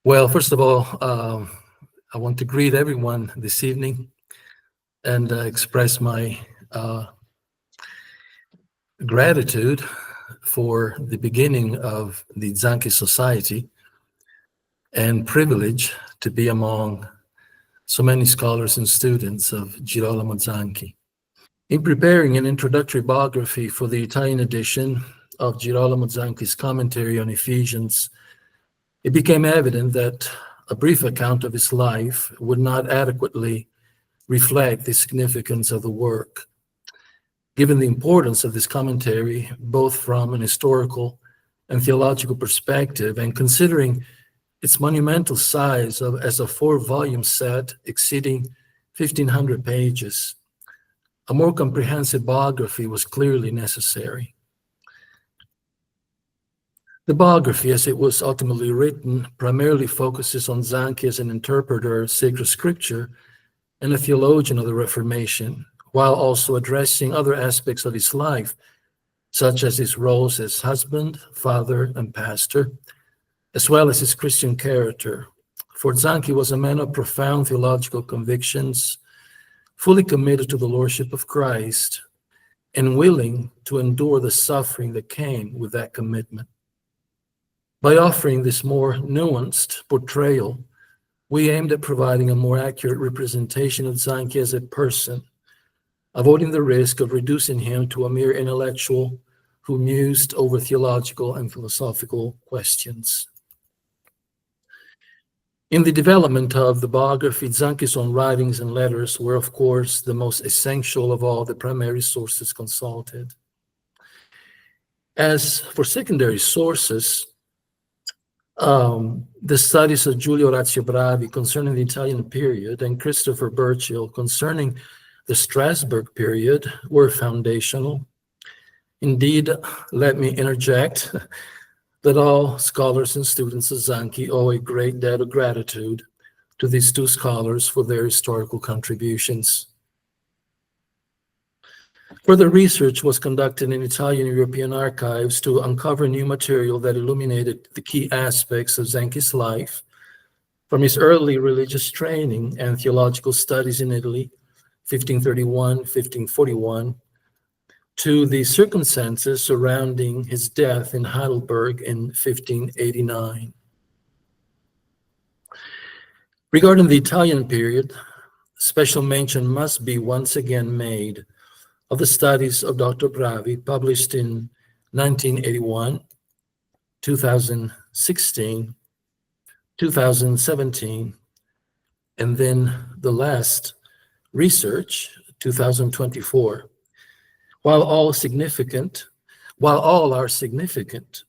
Well, first of all, I want to greet everyone this evening and express my gratitude for the beginning of the Zanchi Society and privilege to be among so many scholars and students of Girolamo Zanchi. In preparing an introductory biography for the Italian edition of Girolamo Zanchi's commentary on Ephesians, it became evident that a brief account of his life would not adequately reflect the significance of the work. Given the importance of this commentary, both from an historical and theological perspective, and considering its monumental size as a 4-volume set exceeding 1,500 pages, a more comprehensive biography was clearly necessary. The biography, as it was ultimately written, primarily focuses on Zanchi as an interpreter of sacred scripture and a theologian of the Reformation, while also addressing other aspects of his life, such as his roles as husband, father, and pastor, as well as his Christian character. For Zanchi was a man of profound theological convictions, fully committed to the Lordship of Christ, and willing to endure the suffering that came with that commitment. By offering this more nuanced portrayal, we aimed at providing a more accurate representation of Zanchi as a person, avoiding the risk of reducing him to a mere intellectual who mused over theological and philosophical questions. In the development of the biography, Zanchi's own writings and letters were, of course, the most essential of all the primary sources consulted. As for secondary sources, the studies of Giulio Orazio Bravi concerning the Italian period and Christopher Burchill concerning the Strasbourg period were foundational. Indeed, let me interject that all scholars and students of Zanchi owe a great debt of gratitude to these two scholars for their historical contributions. Further research was conducted in Italian and European archives to uncover new material that illuminated the key aspects of Zanchi's life, from his early religious training and theological studies in Italy, 1531, 1541, to the circumstances surrounding his death in Heidelberg in 1589. Regarding the Italian period, special mention must be once again made of the studies of Dr. Bravi, published in 1981, 2016, 2017, and then the last research, 2024. While all are significant,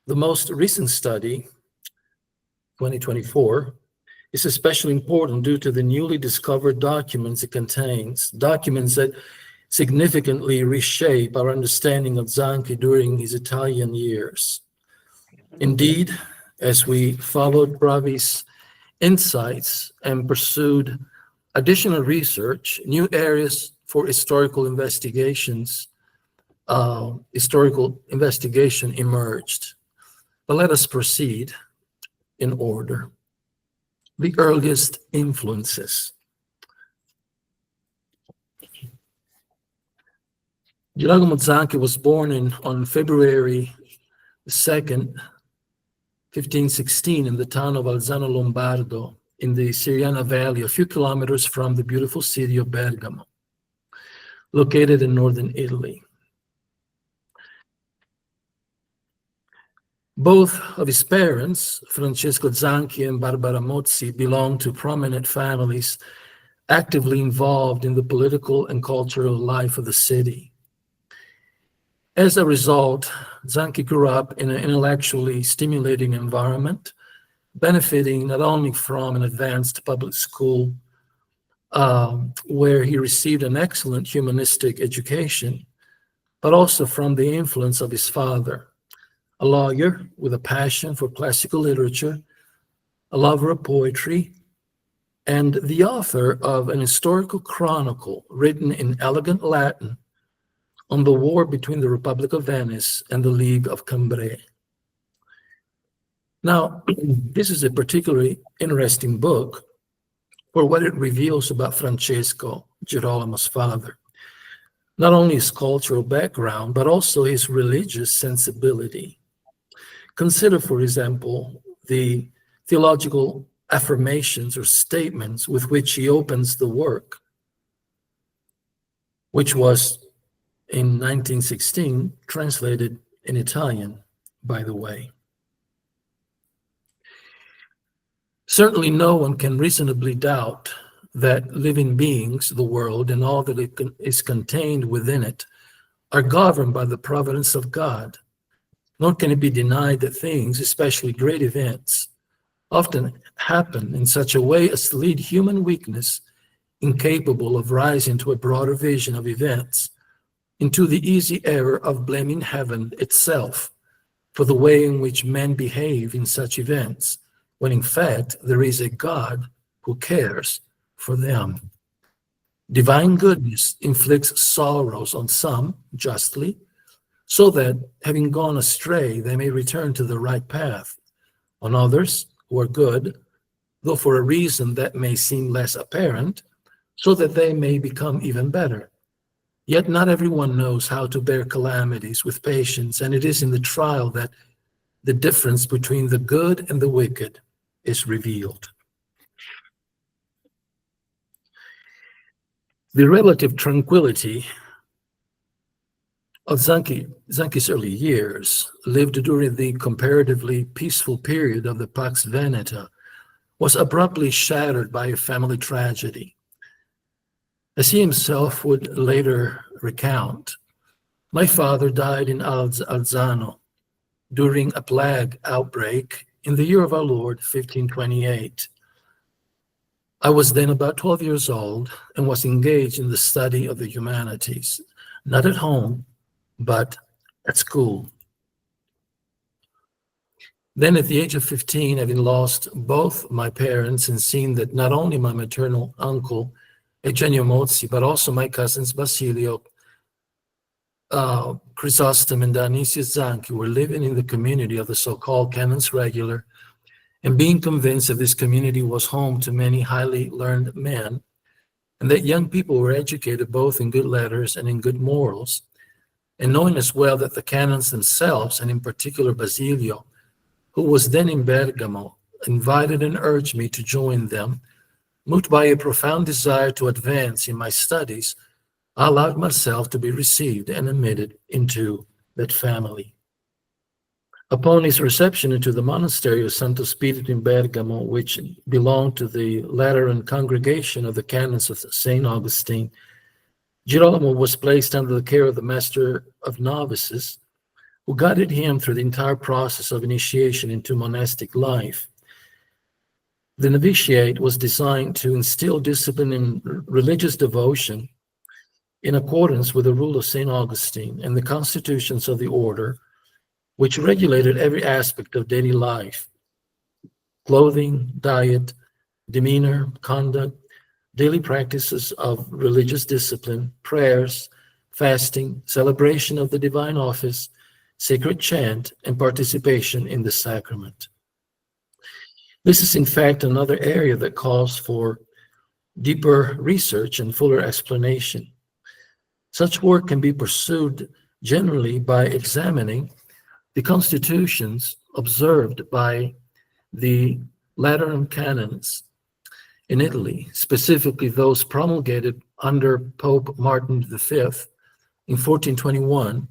the most recent study, 2024, is especially important due to the newly discovered documents it contains, documents that significantly reshape our understanding of Zanchi during his Italian years. Indeed, as we followed Bravi's insights and pursued additional research, new areas for historical investigation emerged. But let us proceed in order. The earliest influences. Girolamo Zanchi was born on February 2nd, 1516, in the town of Alzano Lombardo in the Siriana Valley, a few kilometers from the beautiful city of Bergamo, located in northern Italy. Both of his parents, Francesco Zanchi and Barbara Mozzi, belonged to prominent families actively involved in the political and cultural life of the city. As a result, Zanchi grew up in an intellectually stimulating environment, benefiting not only from an advanced public school where he received an excellent humanistic education, but also from the influence of his father, a lawyer with a passion for classical literature, a lover of poetry, and the author of an historical chronicle written in elegant Latin on the war between the Republic of Venice and the League of Cambrai. Now, this is a particularly interesting book for what it reveals about Francesco, Girolamo's father. Not only his cultural background, but also his religious sensibility. Consider, for example, the theological affirmations or statements with which he opens the work, which was in 1916 translated in Italian, by the way. Certainly no one can reasonably doubt that living beings, the world, and all that is contained within it are governed by the providence of God. Nor can it be denied that things, especially great events, often happen in such a way as to lead human weakness, incapable of rising to a broader vision of events, into the easy error of blaming heaven itself for the way in which men behave in such events, when in fact there is a God who cares for them. Divine goodness inflicts sorrows on some justly, so that, having gone astray, they may return to the right path. On others, who are good, though for a reason that may seem less apparent, so that they may become even better. Yet not everyone knows how to bear calamities with patience, and it is in the trial that the difference between the good and the wicked is revealed. The relative tranquility of Zanchi's early years, lived during the comparatively peaceful period of the Pax Veneta, was abruptly shattered by a family tragedy. As he himself would later recount, my father died in Alzano during a plague outbreak in the year of our Lord, 1528. I was then about 12 years old and was engaged in the study of the humanities, not at home, but at school. Then at the age of 15, having lost both my parents and seen that not only my maternal uncle, Eugenio Mozzi, but also my cousins Basilio, Chrysostom, and Dionysius Zanchi were living in the community of the so-called Canons Regular, and being convinced that this community was home to many highly learned men, and that young people were educated both in good letters and in good morals, and knowing as well that the canons themselves, and in particular Basilio, who was then in Bergamo, invited and urged me to join them, moved by a profound desire to advance in my studies, I allowed myself to be received and admitted into that family. Upon his reception into the monastery of Santo Spirito in Bergamo, which belonged to the Lateran congregation of the canons of St. Augustine, Girolamo was placed under the care of the master of novices, who guided him through the entire process of initiation into monastic life. The novitiate was designed to instill discipline and religious devotion in accordance with the rule of St. Augustine and the constitutions of the order, which regulated every aspect of daily life: clothing, diet, demeanor, conduct, daily practices of religious discipline, prayers, fasting, celebration of the divine office, sacred chant, and participation in the sacrament. This is in fact another area that calls for deeper research and fuller explanation. Such work can be pursued generally by examining the constitutions observed by the Lateran canons in Italy, specifically those promulgated under Pope Martin V in 1421,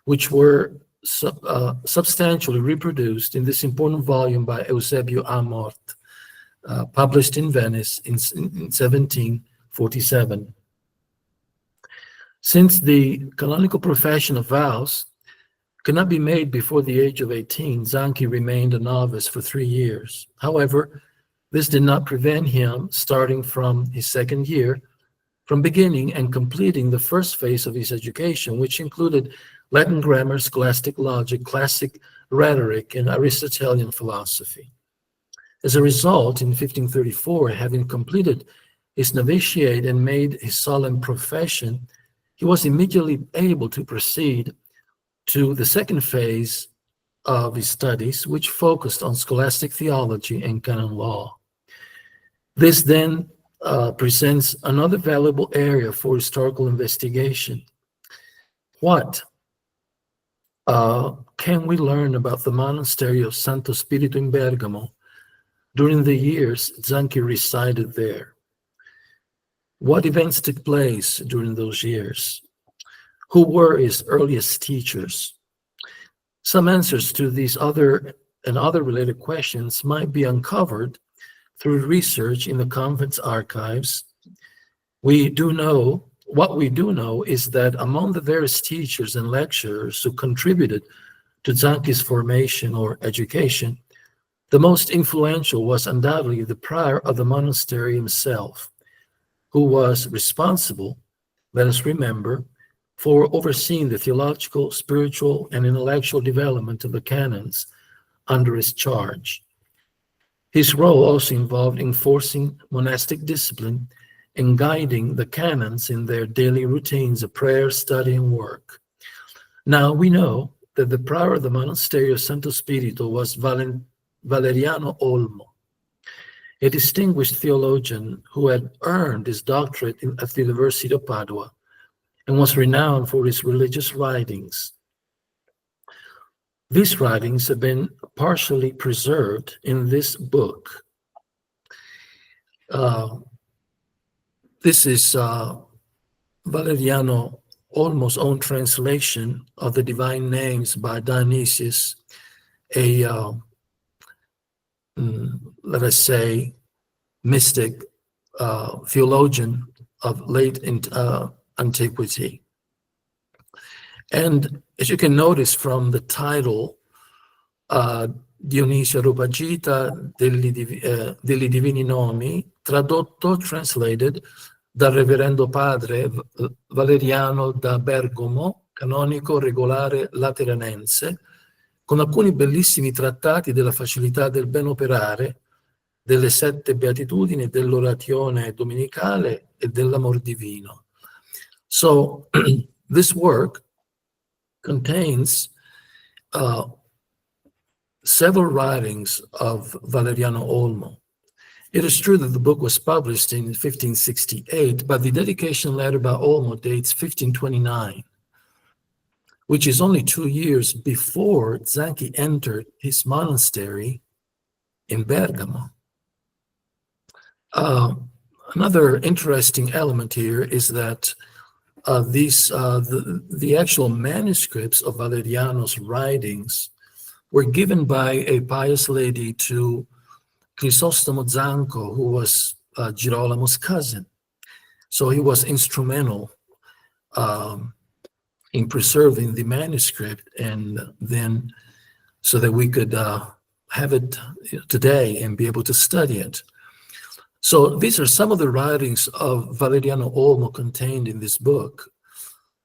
which were substantially reproduced in this important volume by Eusebio Amort, published in Venice in 1747. Since the canonical profession of vows could not be made before the age of 18, Zanchi remained a novice for 3 years. However, this did not prevent him, starting from his second year, from beginning and completing the first phase of his education, which included Latin grammar, scholastic logic, classic rhetoric, and Aristotelian philosophy. As a result, in 1534, having completed his novitiate and made his solemn profession, he was immediately able to proceed to the second phase of his studies, which focused on scholastic theology and canon law. This then presents another valuable area for historical investigation. What can we learn about the monastery of Santo Spirito in Bergamo during the years Zanchi resided there? What events took place during those years? Who were his earliest teachers? Some answers to these other related questions might be uncovered through research in the convent's archives. What we do know is that among the various teachers and lecturers who contributed to Zanchi's formation or education, the most influential was undoubtedly the prior of the monastery himself, who was responsible, let us remember, for overseeing the theological, spiritual, and intellectual development of the canons under his charge. His role also involved enforcing monastic discipline and guiding the canons in their daily routines of prayer, study, and work. Now, we know that the prior of the monastery of Santo Spirito was Valeriano Olmo, a distinguished theologian who had earned his doctorate at the University of Padua and was renowned for his religious writings. These writings have been partially preserved in this book. This is Valeriano Olmo's own translation of the divine names by Dionysius, a, let us say, mystic theologian of late antiquity. And as you can notice from the title, Dionisia Rubagita degli Divini Nomi, tradotto, translated, dal Reverendo Padre Valeriano da Bergamo, canonico regolare lateranense, con alcuni bellissimi trattati della facilità del ben operare, delle 7 beatitudini, dell'oratione domenicale e dell'amor divino. So, this work contains several writings of Valeriano Olmo. It is true that the book was published in 1568, but the dedication letter by Olmo dates 1529, which is only 2 years before Zanchi entered his monastery in Bergamo. Another interesting element here is that the actual manuscripts of Valeriano's writings were given by a pious lady to Crisostomo Zanco, who was Girolamo's cousin. So he was instrumental in preserving the manuscript, and then so that we could have it today and be able to study it. So these are some of the writings of Valeriano Olmo contained in this book.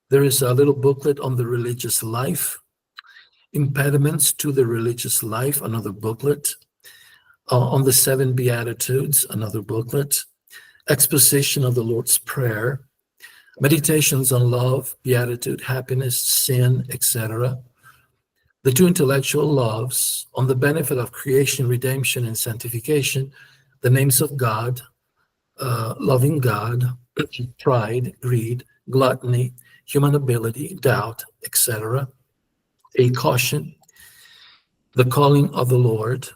There is a little booklet on the religious life, impediments to the religious life, another booklet, on the 7 Beatitudes, another booklet, exposition of the Lord's Prayer, meditations on love, beatitude, happiness, sin, etc., the 2 intellectual loves, on the benefit of creation, redemption, and sanctification, the names of God, loving God, pride, greed, gluttony, human ability, doubt, etc., a caution, the calling of the Lord.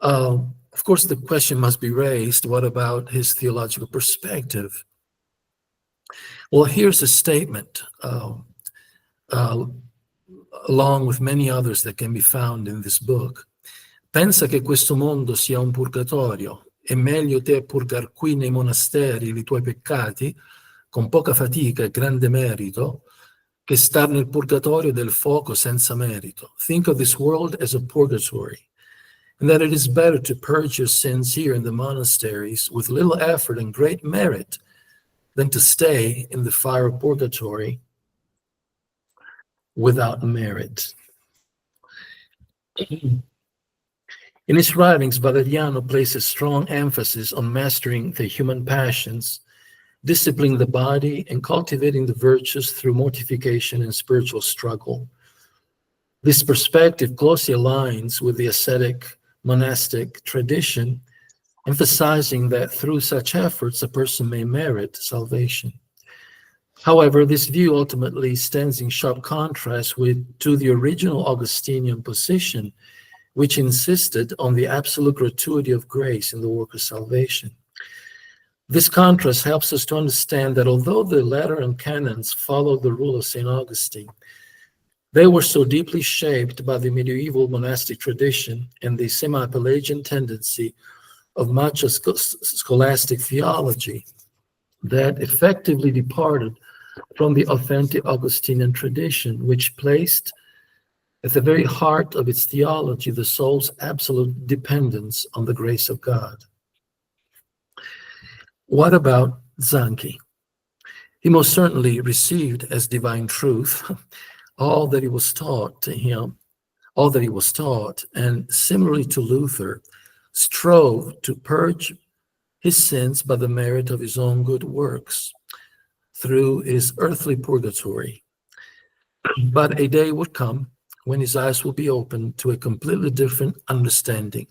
Of course, the question must be raised, what about his theological perspective? Well, here's a statement, along with many others that can be found in this book. Pensa che questo mondo sia un purgatorio, è meglio te purgar qui nei monasteri i tuoi peccati, con poca fatica e grande merito, che star nel purgatorio del fuoco senza merito. Think of this world as a purgatory, and that it is better to purge your sins here in the monasteries with little effort and great merit than to stay in the fire of purgatory without merit. In his writings, Valeriano places strong emphasis on mastering the human passions, disciplining the body, and cultivating the virtues through mortification and spiritual struggle. This perspective closely aligns with the ascetic monastic tradition, emphasizing that through such efforts a person may merit salvation. However, this view ultimately stands in sharp contrast to the original Augustinian position, which insisted on the absolute gratuity of grace in the work of salvation. This contrast helps us to understand that although the Lateran canons followed the rule of St. Augustine, they were so deeply shaped by the medieval monastic tradition and the semi-Pelagian tendency of much of scholastic theology that effectively departed from the authentic Augustinian tradition, which placed at the very heart of its theology the soul's absolute dependence on the grace of God. What about Zanchi? He most certainly received as divine truth all that he was taught to him, all that he was taught, and similarly to Luther, strove to purge his sins by the merit of his own good works through his earthly purgatory. But a day would come when his eyes will be opened to a completely different understanding.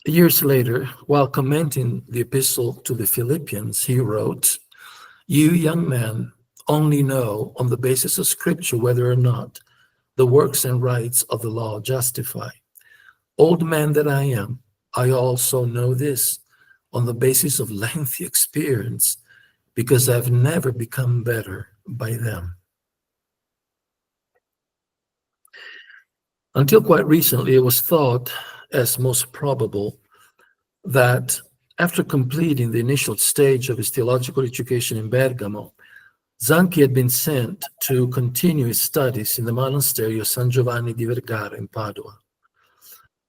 Years later, while commenting the epistle to the Philippians, he wrote, "You young men only know on the basis of Scripture whether or not the works and rites of the law justify. Old man that I am, I also know this on the basis of lengthy experience, because I've never become better by them." Until quite recently, it was thought as most probable that after completing the initial stage of his theological education in Bergamo, Zanchi had been sent to continue his studies in the monastery of San Giovanni di Vergara in Padua.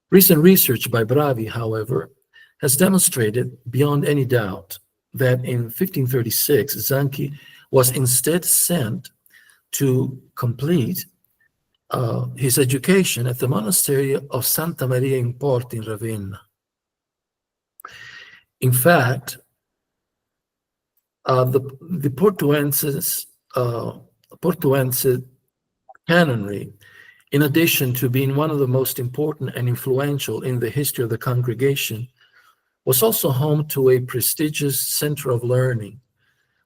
Recent research by Bravi, however, has demonstrated beyond any doubt that in 1536, Zanchi was instead sent to complete his education at the monastery of Santa Maria in Porta in Ravenna. In fact, the Portuense canonry, in addition to being one of the most important and influential in the history of the congregation, was also home to a prestigious center of learning,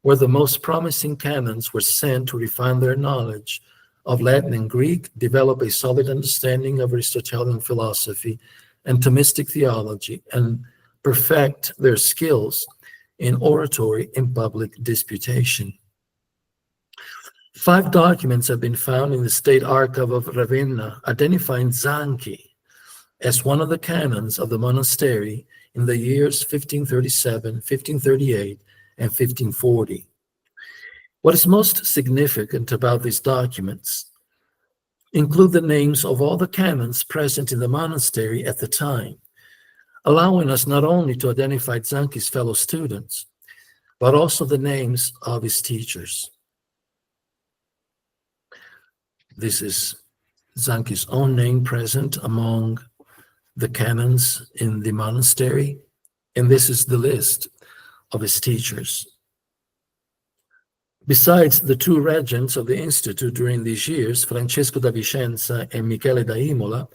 where the most promising canons were sent to refine their knowledge of Latin and Greek, develop a solid understanding of Aristotelian philosophy and Thomistic theology, and perfect their skills in oratory and public disputation. 5 documents have been found in the State Archive of Ravenna identifying Zanchi as one of the canons of the monastery in the years 1537, 1538, and 1540. What is most significant about these documents include the names of all the canons present in the monastery at the time, allowing us not only to identify Zanchi's fellow students, but also the names of his teachers. This is Zanchi's own name present among the canons in the monastery, and this is the list of his teachers. Besides the 2 regents of the Institute during these years, Francesco da Vicenza and Michele da Imola,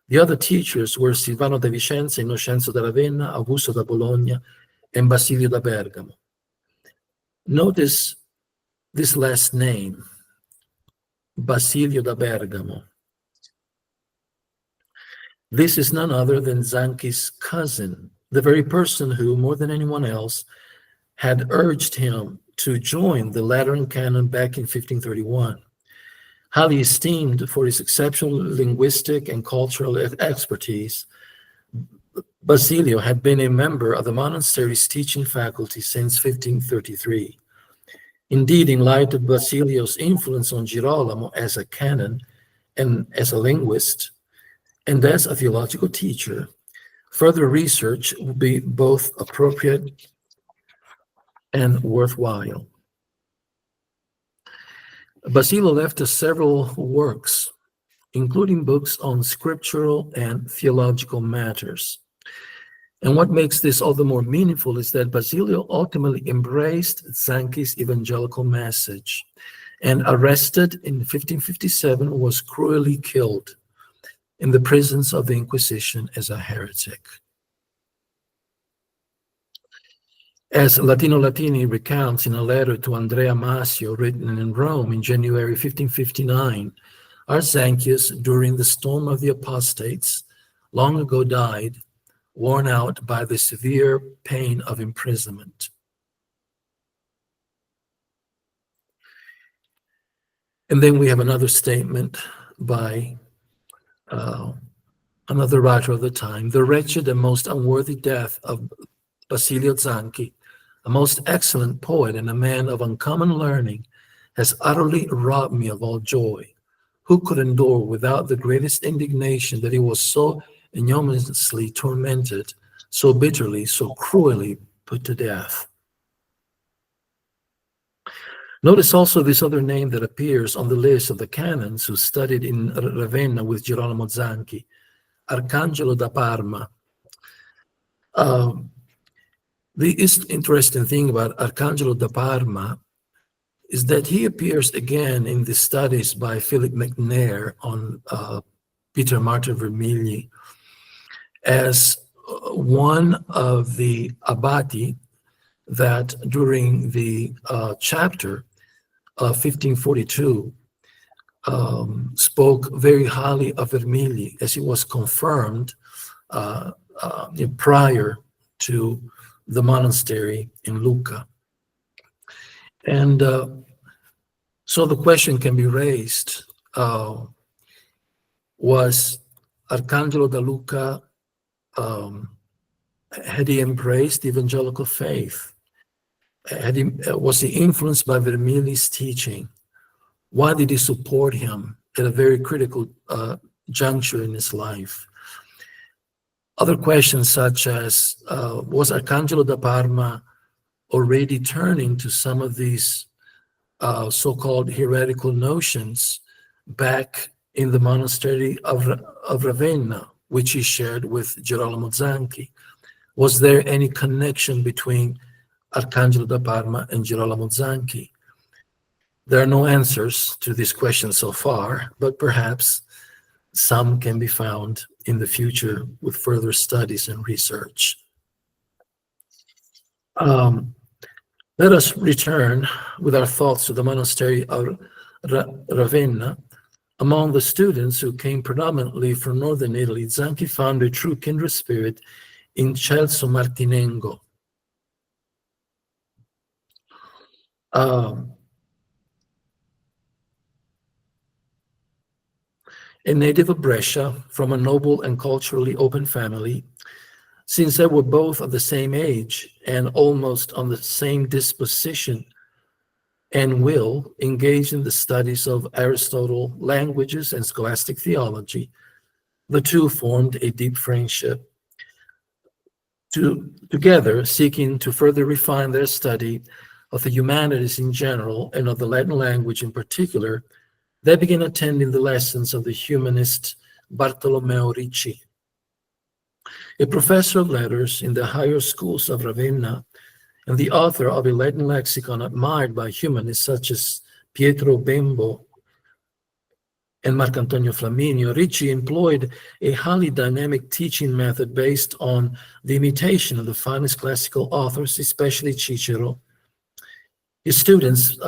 the other teachers were Silvano da Vicenza, Innocenzo da Ravenna, Augusto da Bologna, and Basilio da Bergamo. Notice this last name, Basilio da Bergamo. This is none other than Zanchi's cousin, the very person who, more than anyone else, had urged him to join the Lateran canon back in 1531. Highly esteemed for his exceptional linguistic and cultural expertise, Basilio had been a member of the monastery's teaching faculty since 1533. Indeed, in light of Basilio's influence on Girolamo as a canon and as a linguist, and as a theological teacher, further research would be both appropriate and worthwhile. Basilio left us several works, including books on scriptural and theological matters. And what makes this all the more meaningful is that Basilio ultimately embraced Zanchi's evangelical message and arrested in 1557 was cruelly killed in the prisons of the Inquisition as a heretic. As Latino Latini recounts in a letter to Andrea Masio written in Rome in January 1559, Zanchius, during the storm of the apostates, long ago died, worn out by the severe pain of imprisonment. And then we have another statement by another writer of the time: the wretched and most unworthy death of Basilio Zanchi, a most excellent poet and a man of uncommon learning, has utterly robbed me of all joy. Who could endure without the greatest indignation that he was so ignominiously tormented, so bitterly, so cruelly put to death? Notice also this other name that appears on the list of the canons who studied in Ravenna with Girolamo Zanchi, Arcangelo da Parma. The interesting thing about Arcangelo da Parma is that he appears again in the studies by Philip McNair on Peter Martyr Vermigli as one of the abbati that during the chapter of 1542 spoke very highly of Vermigli, as he was confirmed prior to the monastery in Lucca. And so the question can be raised, was Arcangelo da Lucca, had he embraced evangelical faith? Was he influenced by Vermigli's teaching? Why did he support him at a very critical juncture in his life? Other questions such as, was Arcangelo da Parma already turning to some of these so-called heretical notions back in the monastery of Ravenna, which he shared with Girolamo Zanchi? Was there any connection between Arcangelo da Parma and Girolamo Zanchi? There are no answers to these questions so far, but perhaps some can be found in the future with further studies and research. Let us return with our thoughts to the monastery of Ravenna. Among the students who came predominantly from northern Italy, Zanchi found a true kindred spirit in Celso Martinengo. A native of Brescia, from a noble and culturally open family, since they were both of the same age and almost on the same disposition and will, engaged in the studies of Aristotle, languages, and scholastic theology, the two formed a deep friendship. Together, seeking to further refine their study of the humanities in general and of the Latin language in particular, they began attending the lessons of the humanist Bartolomeo Ricci, a professor of letters in the higher schools of Ravenna and the author of a Latin lexicon admired by humanists such as Pietro Bembo and Marcantonio Flaminio. Ricci employed a highly dynamic teaching method based on the imitation of the finest classical authors, especially Cicero. His students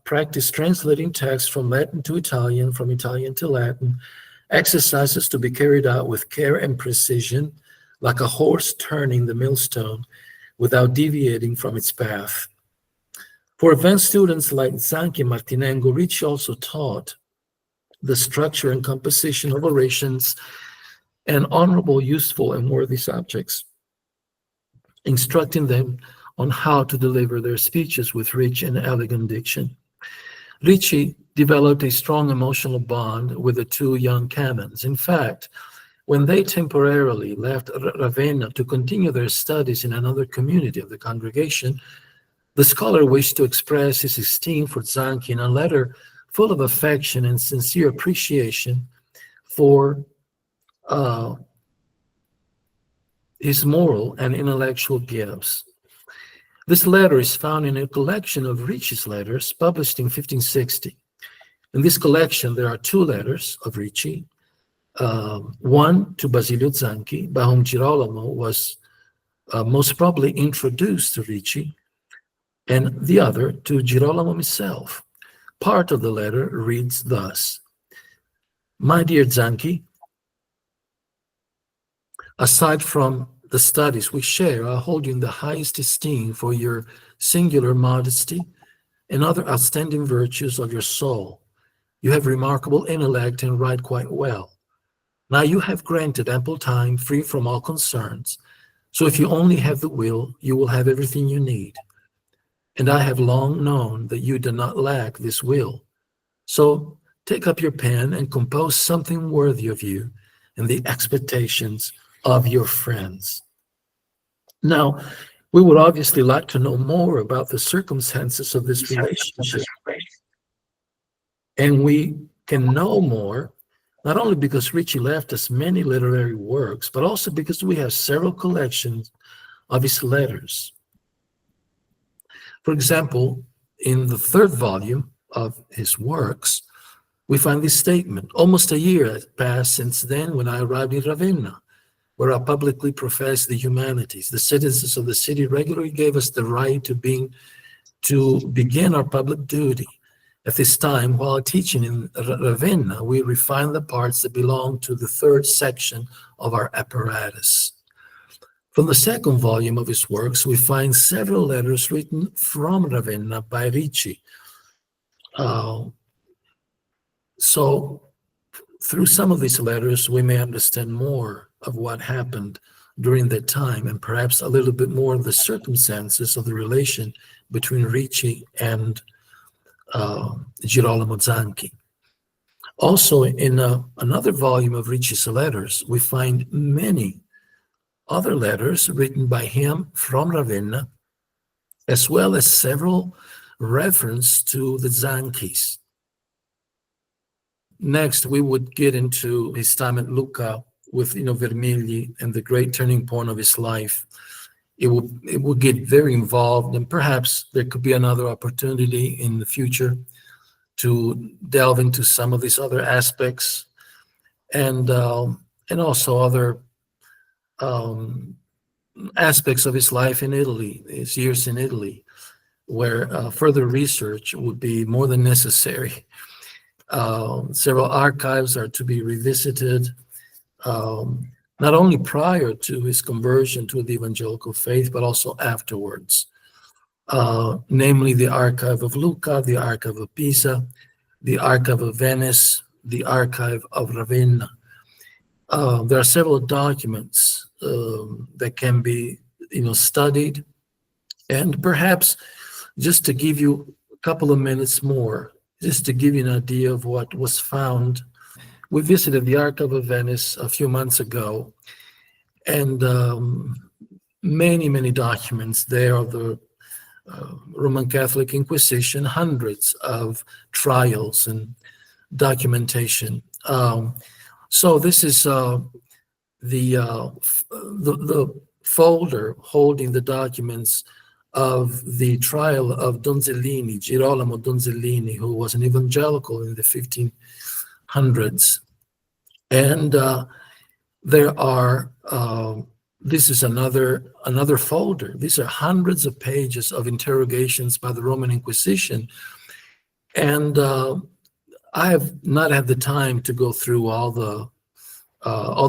practiced translating texts from Latin to Italian, from Italian to Latin, exercises to be carried out with care and precision, like a horse turning the millstone without deviating from its path. For advanced students like Zanchi and Martinengo, Ricci also taught the structure and composition of orations and honorable, useful, and worthy subjects, instructing them on how to deliver their speeches with rich and elegant diction. Ricci developed a strong emotional bond with the two young canons. In fact, when they temporarily left Ravenna to continue their studies in another community of the congregation, the scholar wished to express his esteem for Zanchi in a letter full of affection and sincere appreciation for his moral and intellectual gifts. This letter is found in a collection of Ricci's letters published in 1560. In this collection, there are 2 letters of Ricci, one to Basilio Zanchi, by whom Girolamo was most probably introduced to Ricci, and the other to Girolamo himself. Part of the letter reads thus: "My dear Zanchi, aside from the studies we share, I hold you in the highest esteem for your singular modesty and other outstanding virtues of your soul. You have remarkable intellect and write quite well. Now you have granted ample time, free from all concerns. So if you only have the will, you will have everything you need. And I have long known that you do not lack this will. So take up your pen and compose something worthy of you and the expectations of your friends." Now, we would obviously like to know more about the circumstances of this relationship. And we can know more, not only because Ricci left us many literary works, but also because we have several collections of his letters. For example, in the 3rd volume of his works, we find this statement: "Almost a year has passed since then when I arrived in Ravenna, where I publicly professed the humanities. The citizens of the city regularly gave us the right to begin our public duty. At this time, while teaching in Ravenna, we refined the parts that belong to the 3rd section of our apparatus." From the 2nd volume of his works, we find several letters written from Ravenna by Ricci. So through some of these letters, we may understand more of what happened during that time, and perhaps a little bit more of the circumstances of the relation between Ricci and Girolamo Zanchi. Also, in another volume of Ricci's letters, we find many other letters written by him from Ravenna, as well as several references to the Zanchis. Next, we would get into his time at Lucca with Vermigli and the great turning point of his life. It will get very involved, and perhaps there could be another opportunity in the future to delve into some of these other aspects, and also other aspects of his life in Italy, his years in Italy, where further research would be more than necessary. Several archives are to be revisited, not only prior to his conversion to the evangelical faith, but also afterwards. Namely the archive of Lucca, the archive of Pisa, the archive of Venice, the archive of Ravenna. There are several documents that can be studied, and perhaps just to give you a couple of minutes more, just to give you an idea of what was found. We visited the Archive of Venice a few months ago, and many documents there of the Roman Catholic Inquisition, hundreds of trials and documentation. So this is the folder holding the documents of the trial of Donzellini, Girolamo Donzellini, who was an evangelical in the 1500s. And there are, this is another folder. These are hundreds of pages of interrogations by the Roman Inquisition. And I have not had the time to go through all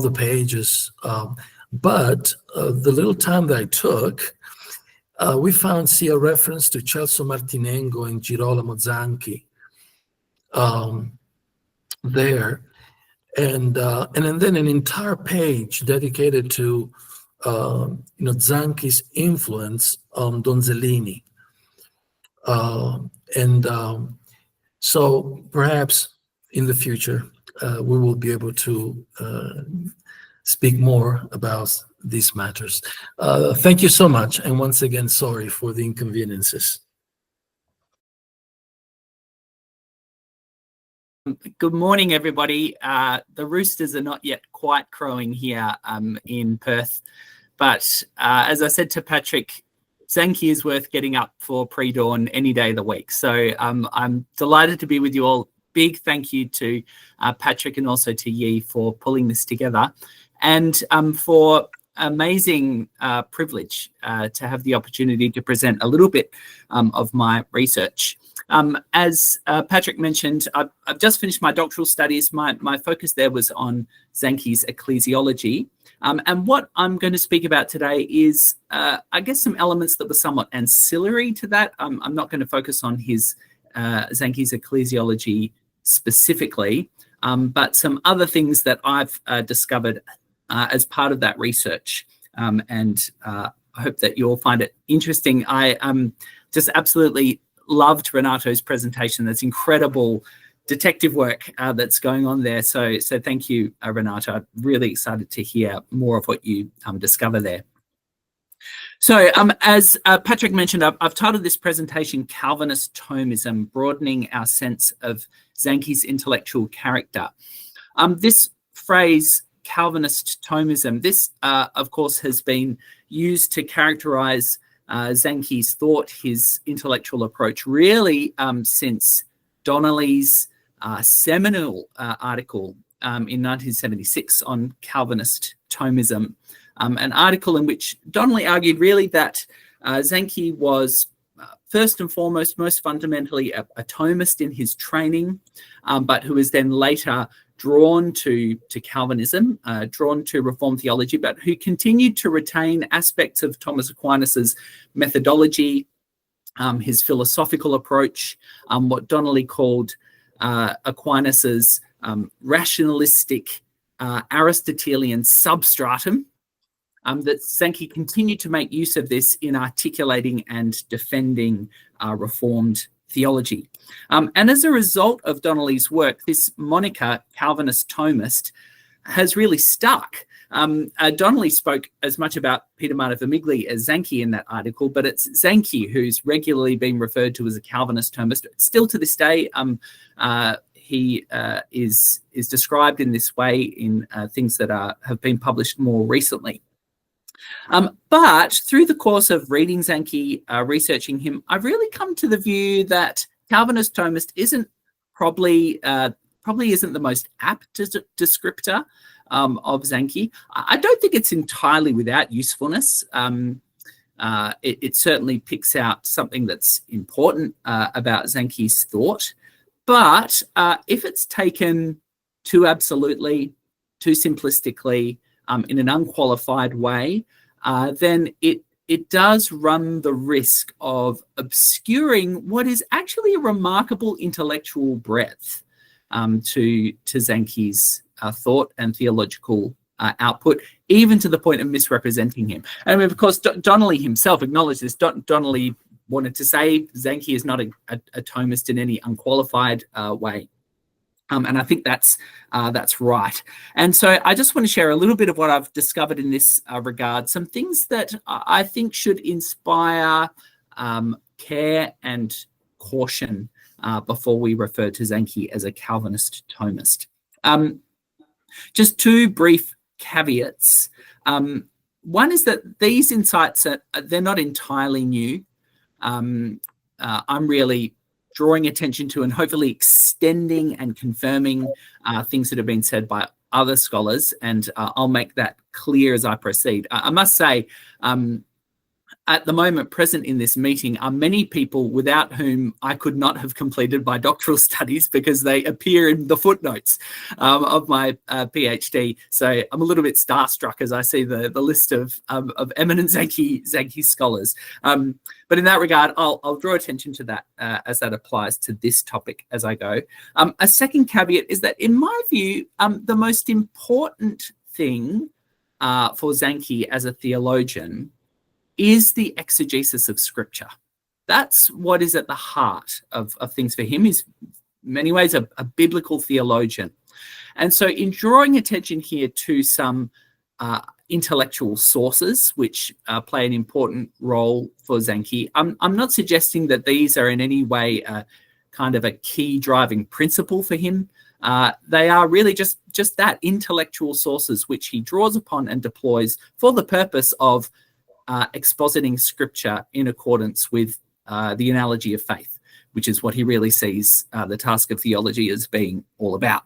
the pages, but the little time that I took, we see a reference to Celso Martinengo and Girolamo Zanchi there, and then an entire page dedicated to Zanchi's influence on Donzellini, so perhaps in the future we will be able to speak more about these matters. Thank you so much, and once again, sorry for the inconveniences. Good morning, everybody. The roosters are not yet quite crowing here in Perth, but as I said to Patrick, Zanchi is worth getting up for pre-dawn any day of the week. So I'm delighted to be with you all. Big thank you to Patrick and also to Yi for pulling this together, and for amazing privilege to have the opportunity to present a little bit of my research. As Patrick mentioned, I've just finished my doctoral studies. My focus there was on Zanchi's ecclesiology. And what I'm going to speak about today is, I guess, some elements that were somewhat ancillary to that. I'm not going to focus on his Zanchi's ecclesiology specifically, but some other things that I've discovered as part of that research. And I hope that you'll find it interesting. I just absolutely loved Renato's presentation. That's incredible detective work that's going on there. So thank you, Renato. I'm really excited to hear more of what you discover there. So as Patrick mentioned, I've titled this presentation Calvinist Thomism, Broadening Our Sense of Zanchi's Intellectual Character. This phrase, Calvinist Thomism, this, of course, has been used to characterize Zanchi's thought, his intellectual approach, really since Donnelly's seminal article in 1976 on Calvinist Thomism, an article in which Donnelly argued really that Zanchi was first and foremost, most fundamentally a Thomist in his training, but who was then later drawn to Calvinism, drawn to Reformed theology, but who continued to retain aspects of Thomas Aquinas's methodology, his philosophical approach, what Donnelly called Aquinas's rationalistic Aristotelian substratum, that Zanchi continued to make use of this in articulating and defending Reformed theology. And as a result of Donnelly's work, this moniker, Calvinist Thomist, has really stuck. Donnelly spoke as much about Peter Martyr Vermigli as Zanchi in that article, but it's Zanchi who's regularly been referred to as a Calvinist Thomist. Still to this day, he is described in this way in things that have been published more recently. But through the course of reading Zanchi, researching him, I've really come to the view that Calvinist Thomist probably isn't the most apt descriptor of Zanchi. I don't think it's entirely without usefulness. It certainly picks out something that's important about Zanchi's thought. But if it's taken too absolutely, too simplistically, in an unqualified way, then it does run the risk of obscuring what is actually a remarkable intellectual breadth to Zanchi's thought and theological output, even to the point of misrepresenting him. And I mean, of course, Donnelly himself acknowledged this. Donnelly wanted to say Zanchi is not a Thomist in any unqualified way. And I think that's right. And so I just want to share a little bit of what I've discovered in this regard, some things that I think should inspire care and caution before we refer to Zanchi as a Calvinist Thomist. Just two brief caveats. One is that these insights, they're not entirely new. I'm really drawing attention to and hopefully extending and confirming things that have been said by other scholars, and I'll make that clear as I proceed. I must say, at the moment present in this meeting are many people without whom I could not have completed my doctoral studies because they appear in the footnotes of my PhD. So I'm a little bit starstruck as I see the list of eminent Zanchi scholars. But in that regard, I'll draw attention to that as that applies to this topic as I go. A second caveat is that in my view, the most important thing for Zanchi as a theologian is the exegesis of scripture. That's what is at the heart of things for him. He's in many ways a biblical theologian. And so in drawing attention here to some intellectual sources which play an important role for Zanchi, I'm not suggesting that these are in any way kind of a key driving principle for him. They are really just that, intellectual sources which he draws upon and deploys for the purpose of expositing scripture in accordance with the analogy of faith, which is what he really sees the task of theology as being all about.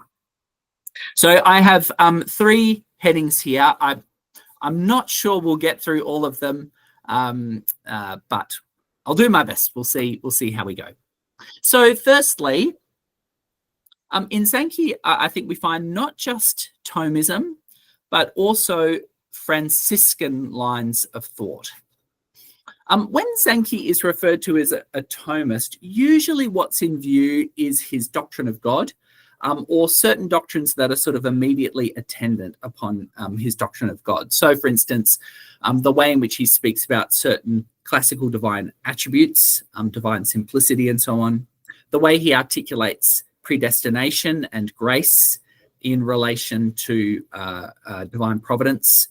So I have 3 headings here. I'm not sure we'll get through all of them, but I'll do my best. We'll see how we go. So firstly, in Zanchi, I think we find not just Thomism, but also Franciscan lines of thought. When Zanchi is referred to as a Thomist, usually what's in view is his doctrine of God, or certain doctrines that are sort of immediately attendant upon his doctrine of God. So, for instance, the way in which he speaks about certain classical divine attributes, divine simplicity, and so on, the way he articulates predestination and grace in relation to divine providence,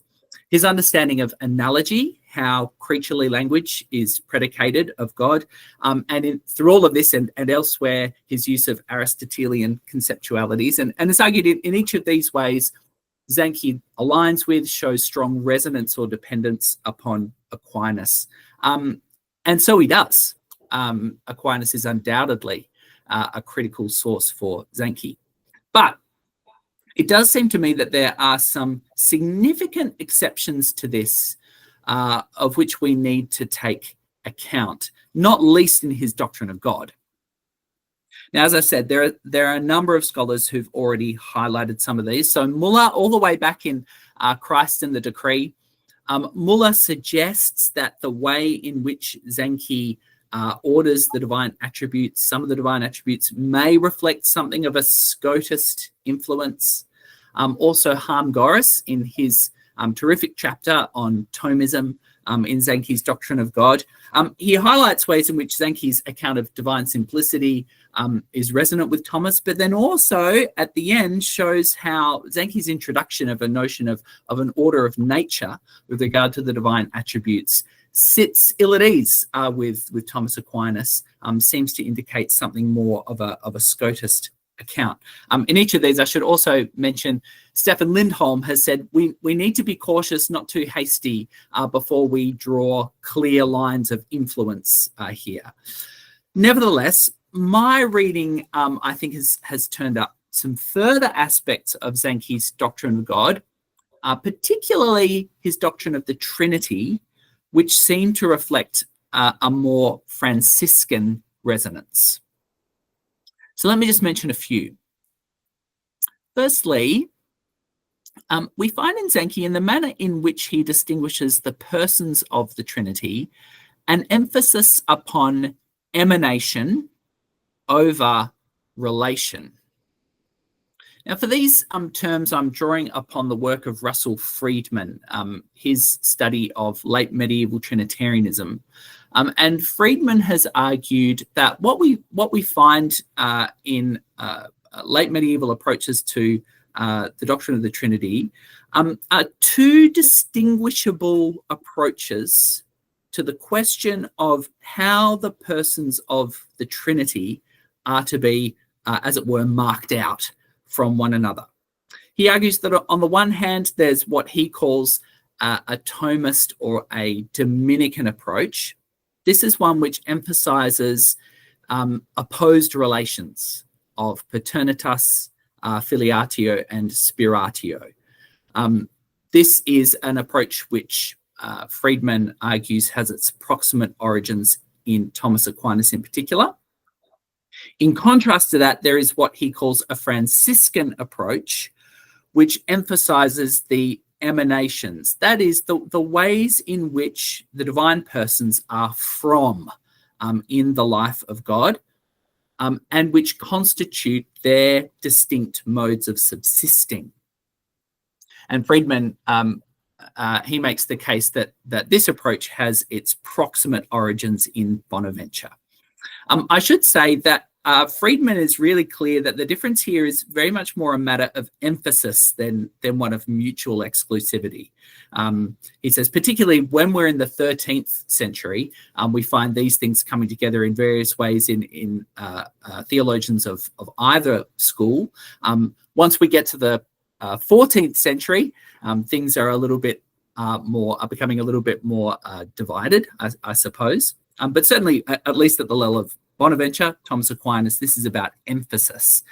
his understanding of analogy, how creaturely language is predicated of God, and through all of this and elsewhere, his use of Aristotelian conceptualities. And it's argued in each of these ways, Zanchi aligns with, shows strong resonance or dependence upon Aquinas. And so he does. Aquinas is undoubtedly a critical source for Zanchi. But it does seem to me that there are some significant exceptions to this, of which we need to take account, not least in his doctrine of God. Now, as I said, there are a number of scholars who've already highlighted some of these. So Muller, all the way back in Christ and the Decree, Muller suggests that the way in which Zanchi orders the divine attributes, some of the divine attributes, may reflect something of a Scotist influence. Also, Harm Goris, in his terrific chapter on Thomism in Zanchi's Doctrine of God, he highlights ways in which Zanchi's account of divine simplicity is resonant with Thomas, but then also at the end shows how Zanchi's introduction of a notion of an order of nature with regard to the divine attributes sits ill at ease with Thomas Aquinas, seems to indicate something more of a Scotist account. In each of these, I should also mention Stefan Lindholm has said we need to be cautious, not too hasty, before we draw clear lines of influence here. Nevertheless, my reading, I think, has turned up some further aspects of Zanchi's doctrine of God, particularly his doctrine of the Trinity, which seem to reflect a more Franciscan resonance. So let me just mention a few. Firstly, we find in Zanchi, in the manner in which he distinguishes the persons of the Trinity, an emphasis upon emanation over relation. Now, for these terms, I'm drawing upon the work of Russell Friedman, his study of late medieval Trinitarianism. And Friedman has argued that what we find in late medieval approaches to the doctrine of the Trinity are 2 distinguishable approaches to the question of how the persons of the Trinity are to be, as it were, marked out from one another. He argues that on the one hand, there's what he calls a Thomist or a Dominican approach. This is one which emphasizes opposed relations of paternitas, filiatio, and spiratio. This is an approach which Friedman argues has its proximate origins in Thomas Aquinas in particular. In contrast to that, there is what he calls a Franciscan approach, which emphasizes the emanations, that is, the ways in which the divine persons are from in the life of God, and which constitute their distinct modes of subsisting. And Friedman, he makes the case that this approach has its proximate origins in Bonaventure. I should say that Friedman is really clear that the difference here is very much more a matter of emphasis than one of mutual exclusivity. He says, particularly when we're in the 13th century, we find these things coming together in various ways in theologians of either school. Once we get to the 14th century, things are a little bit are becoming a little bit more divided, I suppose. But certainly, at least at the level of Bonaventure, Thomas Aquinas, this is about emphasis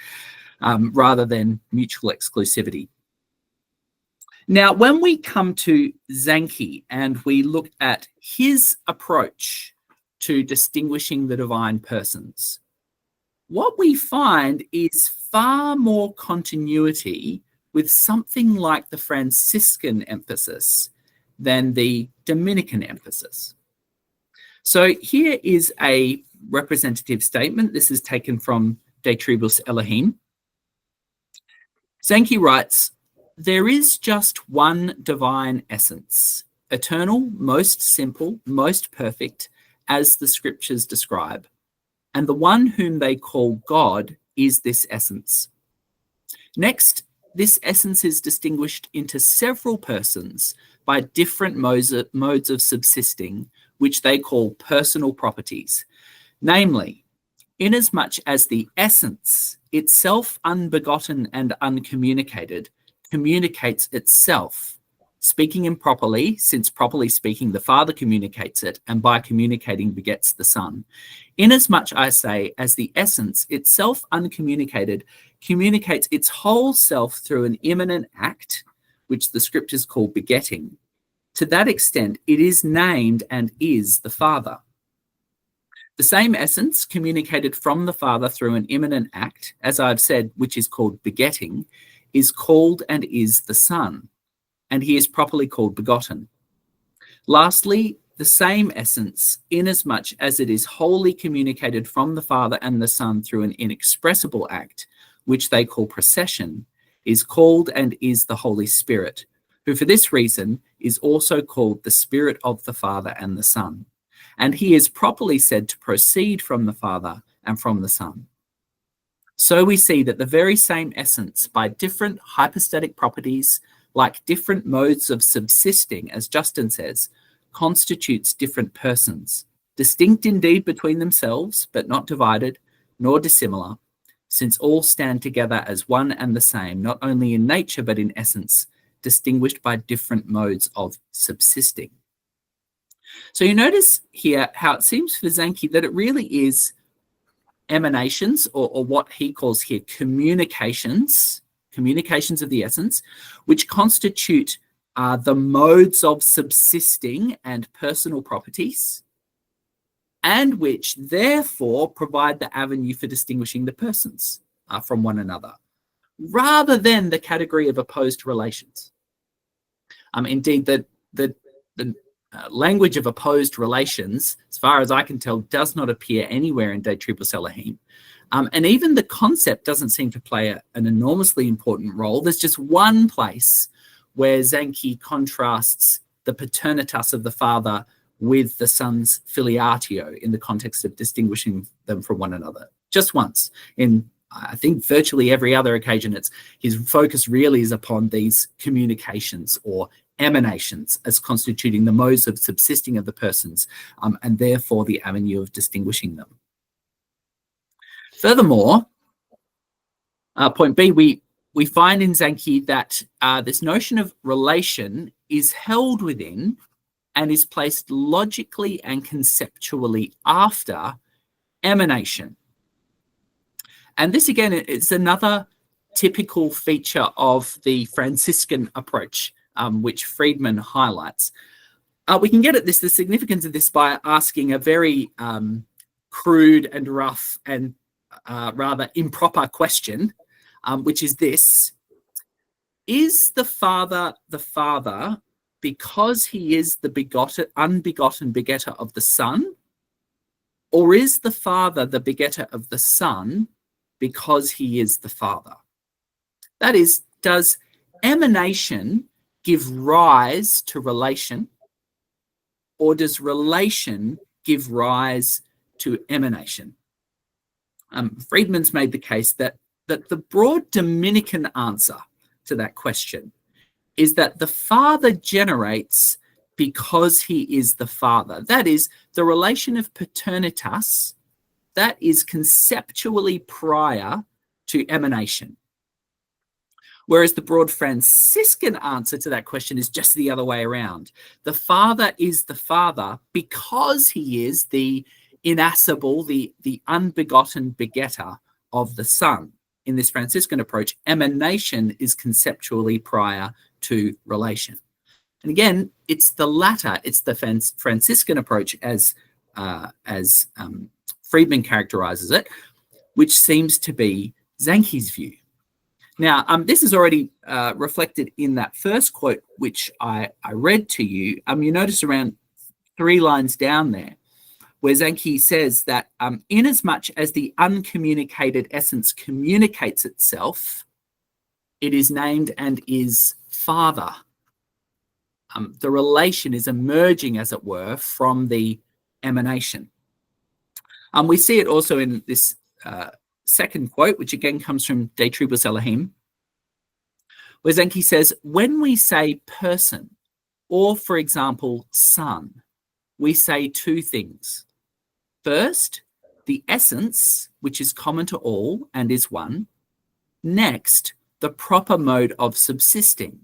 rather than mutual exclusivity. Now, when we come to Zanchi and we look at his approach to distinguishing the divine persons, what we find is far more continuity with something like the Franciscan emphasis than the Dominican emphasis. So here is a representative statement. This is taken from De Tribus Elohim. Zanchi writes, "There is just one divine essence, eternal, most simple, most perfect, as the scriptures describe. And the one whom they call God is this essence. Next, this essence is distinguished into several persons by different modes of subsisting, which they call personal properties. Namely, inasmuch as the essence, itself unbegotten and uncommunicated, communicates itself, speaking improperly, since properly speaking, the Father communicates it, and by communicating begets the Son. Inasmuch, I say, as the essence, itself uncommunicated, communicates its whole self through an immanent act, which the scriptures call begetting, to that extent it is named and is the Father. The same essence communicated from the Father through an immanent act, as I've said, which is called begetting, is called and is the Son, and he is properly called begotten. Lastly, the same essence, inasmuch as it is wholly communicated from the Father and the Son through an inexpressible act, which they call procession, is called and is the Holy Spirit, who for this reason is also called the Spirit of the Father and the Son. And he is properly said to proceed from the Father and from the Son. So we see that the very same essence, by different hypostatic properties, like different modes of subsisting, as Justin says, constitutes different persons, distinct indeed between themselves, but not divided, nor dissimilar, since all stand together as one and the same, not only in nature, but in essence, distinguished by different modes of subsisting." So you notice here how it seems for Zanchi that it really is emanations, or what he calls here communications of the essence, which constitute the modes of subsisting and personal properties, and which therefore provide the avenue for distinguishing the persons from one another, rather than the category of opposed relations. Indeed, the language of opposed relations, as far as I can tell, does not appear anywhere in De Tribus Elohim. And even the concept doesn't seem to play an enormously important role. There's just one place where Zanchi contrasts the paternitas of the Father with the Son's filiatio in the context of distinguishing them from one another. Just once. In, I think, virtually every other occasion, his focus really is upon these communications or emanations as constituting the modes of subsisting of the persons, and therefore the avenue of distinguishing them. Furthermore, point B, we find in Zanchi that this notion of relation is held within and is placed logically and conceptually after emanation. And this, again, is another typical feature of the Franciscan approach, which Friedman highlights. We can get at the significance of this by asking a very crude and rough and rather improper question, which is this: is the Father because he is the unbegotten begetter of the Son, or is the Father the begetter of the Son because he is the Father? That is, does emanation give rise to relation, or does relation give rise to emanation? Friedman's made the case that the broad Dominican answer to that question is that the Father generates because he is the Father. That is, the relation of paternitas, that is conceptually prior to emanation. Whereas the broad Franciscan answer to that question is just the other way around. The Father is the Father because he is the inascible, the unbegotten begetter of the Son. In this Franciscan approach, emanation is conceptually prior to relation. And again, it's the latter, it's the Franciscan approach as Friedman characterizes it, which seems to be Zanchi's view. Now, this is already reflected in that first quote, which I read to you. You notice around 3 lines down there, where Zanchi says that inasmuch as the uncommunicated essence communicates itself, it is named and is Father. The relation is emerging, as it were, from the emanation. We see it also in this second quote, which again comes from De Tribus Elohim, where Zanchi says, when we say person, or for example, son, we say 2 things. First, the essence, which is common to all and is one. Next, the proper mode of subsisting,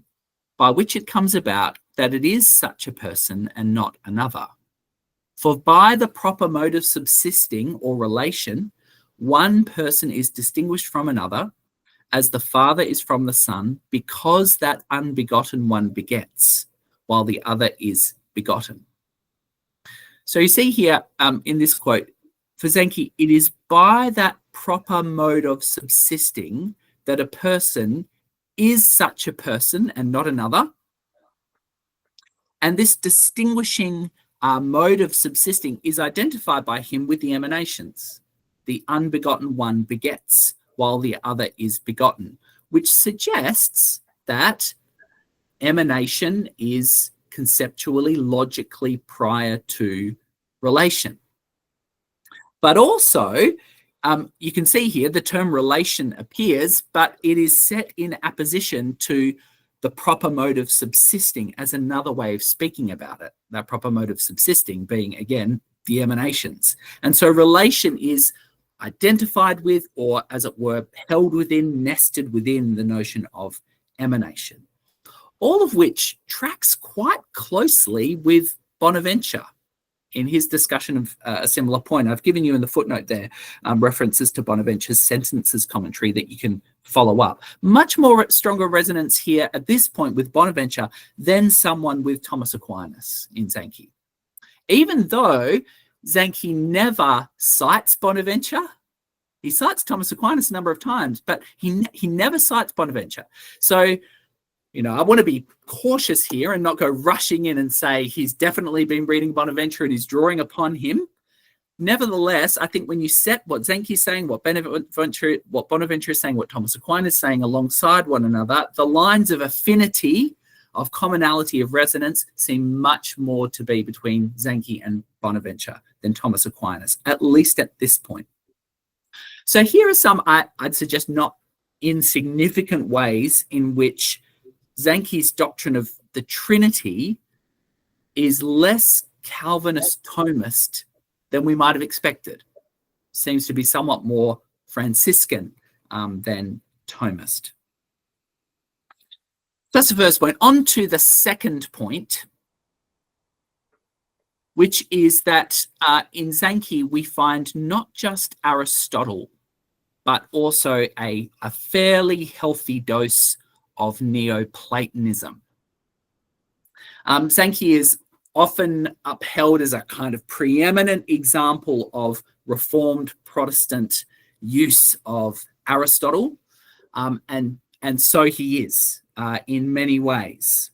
by which it comes about that it is such a person and not another. For by the proper mode of subsisting or relation, one person is distinguished from another, as the Father is from the Son, because that unbegotten one begets, while the other is begotten. So you see here in this quote, for Zanchi, it is by that proper mode of subsisting that a person is such a person and not another. And this distinguishing mode of subsisting is identified by him with the emanations. The unbegotten one begets, while the other is begotten, which suggests that emanation is conceptually, logically prior to relation. But also, you can see here the term relation appears, but it is set in apposition to the proper mode of subsisting as another way of speaking about it. That proper mode of subsisting being, again, the emanations. And so relation is identified with, or as it were, held within, nested within the notion of emanation. All of which tracks quite closely with Bonaventure in his discussion of a similar point. I've given you in the footnote there references to Bonaventure's sentences commentary that you can follow up. Much more stronger resonance here at this point with Bonaventure than someone with Thomas Aquinas in Zanchi. Even though Zanchi never cites Bonaventure, he cites Thomas Aquinas a number of times, but he never cites Bonaventure. So, you know, I want to be cautious here and not go rushing in and say he's definitely been reading Bonaventure and he's drawing upon him. Nevertheless, I think when you set what Zanchi's saying, what Bonaventure is saying, what Thomas Aquinas is saying alongside one another, the lines of affinity, of commonality, of resonance seem much more to be between Zanchi and Bonaventure than Thomas Aquinas, at least at this point. So here are some, I'd suggest, not insignificant ways in which Zanchi's doctrine of the Trinity is less Calvinist Thomist than we might have expected. Seems to be somewhat more Franciscan than Thomist. That's the first point. On to the second point, which is that in Zanchi we find not just Aristotle, but also a fairly healthy dose of Neoplatonism. Zanchi is often upheld as a kind of preeminent example of Reformed Protestant use of Aristotle, and so he is in many ways.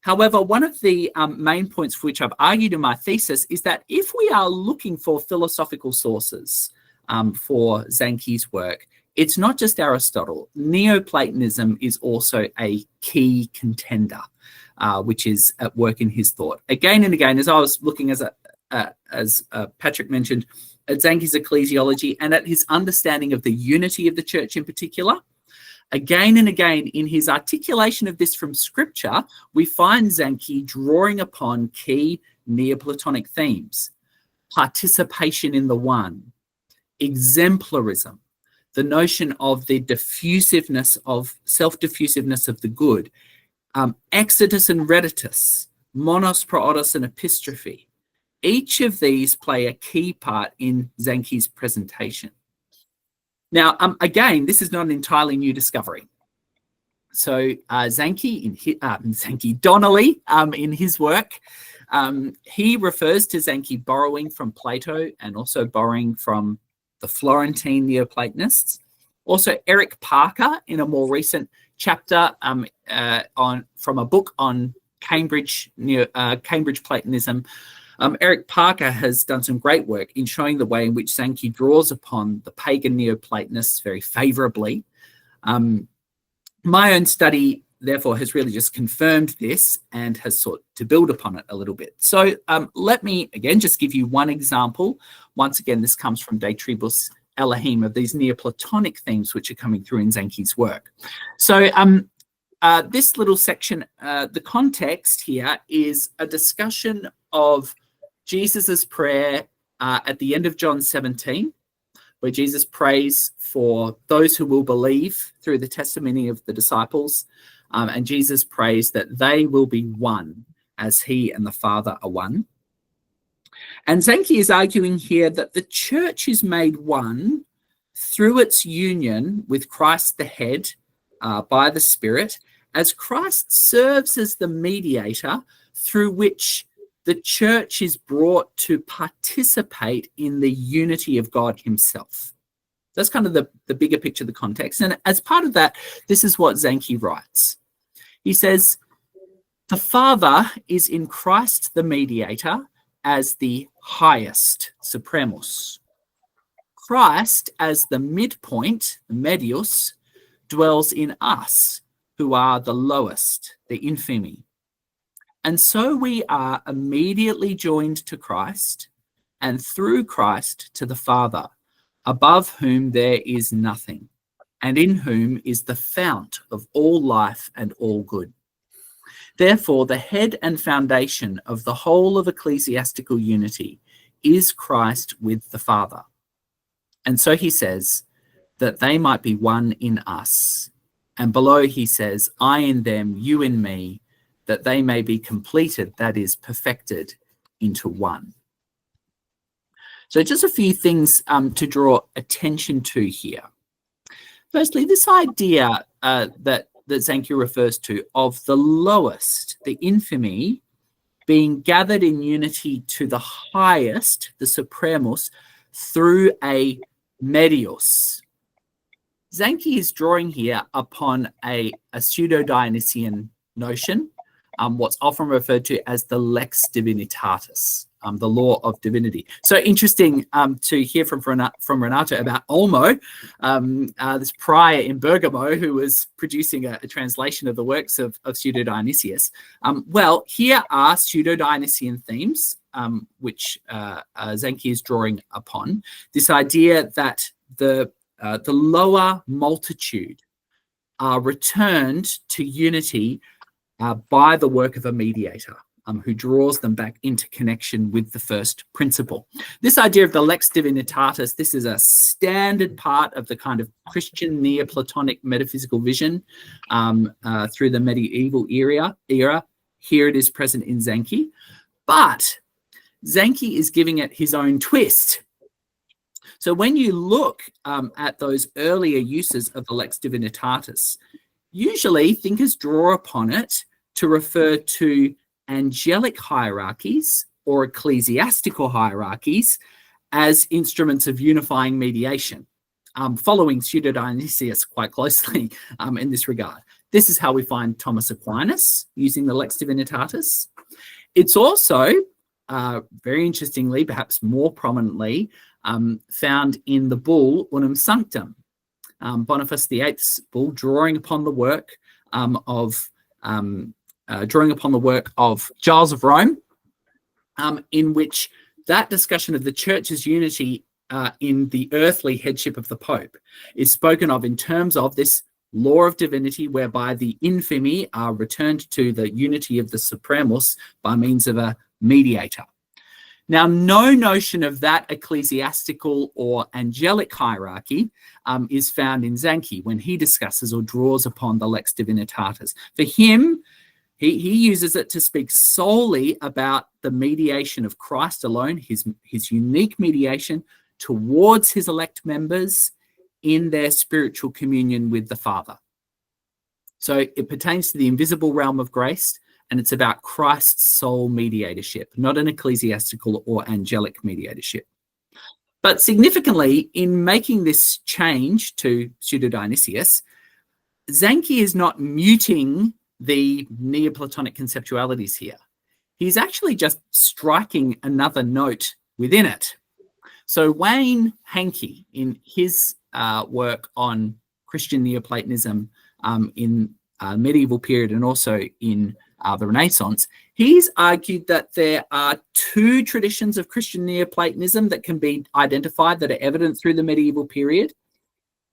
However, one of the main points for which I've argued in my thesis is that if we are looking for philosophical sources for Zanchi's work, it's not just Aristotle. Neoplatonism is also a key contender, which is at work in his thought. Again and again, as I was looking, as Patrick mentioned, at Zanchi's ecclesiology and at his understanding of the unity of the church in particular, again and again in his articulation of this from Scripture, we find Zanchi drawing upon key Neoplatonic themes: participation in the one, exemplarism, the notion of the diffusiveness of self-diffusiveness of the good, exitus and reditus, monos, prootos, and epistrophe. Each of these play a key part in Zanchi's presentation. Now, again, this is not an entirely new discovery. So Donnelly, in his work, he refers to Zanchi borrowing from Plato and also borrowing from the Florentine Neoplatonists. Also, Eric Parker, in a more recent chapter from a book on Cambridge Platonism, Eric Parker has done some great work in showing the way in which Zanchi draws upon the pagan Neoplatonists very favorably. My own study, therefore, has really just confirmed this and has sought to build upon it a little bit. So let me, again, just give you one example. Once again, this comes from De Tribus Elohim, of these Neoplatonic themes which are coming through in Zanchi's work. So this little section, the context here is a discussion of Jesus's prayer at the end of John 17, where Jesus prays for those who will believe through the testimony of the disciples, and Jesus prays that they will be one as he and the Father are one. And Zanchi is arguing here that the church is made one through its union with Christ the head by the Spirit, as Christ serves as the mediator through which the church is brought to participate in the unity of God himself. That's kind of the bigger picture, the context. And as part of that, this is what Zanchi writes. He says, the Father is in Christ the mediator as the highest, supremos. Christ as the midpoint, the medius, dwells in us, who are the lowest, the infimi. And so we are immediately joined to Christ, and through Christ to the Father, above whom there is nothing, and in whom is the fount of all life and all good. Therefore, the head and foundation of the whole of ecclesiastical unity is Christ with the Father. And so he says that they might be one in us. And below he says, I in them, you in me, that they may be completed, that is, perfected into one. So just a few things to draw attention to here. Firstly, this idea that Zanchi refers to of the lowest, the infamy, being gathered in unity to the highest, the supremos, through a medios. Zanchi is drawing here upon a pseudo-Dionysian notion, what's often referred to as the lex divinitatis, the law of divinity. So interesting to hear from Renato about Olmo, this prior in Bergamo who was producing a translation of the works of Pseudo-Dionysius. Well, here are pseudo-Dionysian themes, which Zanchi is drawing upon. This idea that the lower multitude are returned to unity by the work of a mediator who draws them back into connection with the first principle. This idea of the lex divinitatis, this is a standard part of the kind of Christian Neoplatonic metaphysical vision through the medieval era. Here it is present in Zanchi. But Zanchi is giving it his own twist. So when you look at those earlier uses of the lex divinitatis, usually thinkers draw upon it to refer to angelic hierarchies or ecclesiastical hierarchies as instruments of unifying mediation, following Pseudo-Dionysius quite closely in this regard. This is how we find Thomas Aquinas using the lex divinitatis. It's also, very interestingly, perhaps more prominently, found in the bull Unum Sanctum, Boniface VIII's bull, drawing upon the work of Giles of Rome, in which that discussion of the church's unity in the earthly headship of the Pope is spoken of in terms of this law of divinity, whereby the infimi are returned to the unity of the supremos by means of a mediator. Now, no notion of that ecclesiastical or angelic hierarchy is found in Zanchi when he discusses or draws upon the Lex Divinitatis. For him, he uses it to speak solely about the mediation of Christ alone, his unique mediation towards his elect members in their spiritual communion with the Father. So it pertains to the invisible realm of grace, and it's about Christ's sole mediatorship, not an ecclesiastical or angelic mediatorship. But significantly, in making this change to Pseudo-Dionysius, Zanchi is not muting the Neoplatonic conceptualities here. He's actually just striking another note within it. So Wayne Hankey, in his work on Christian Neoplatonism in medieval period and also in the Renaissance, he's argued that there are two traditions of Christian Neoplatonism that can be identified that are evident through the medieval period.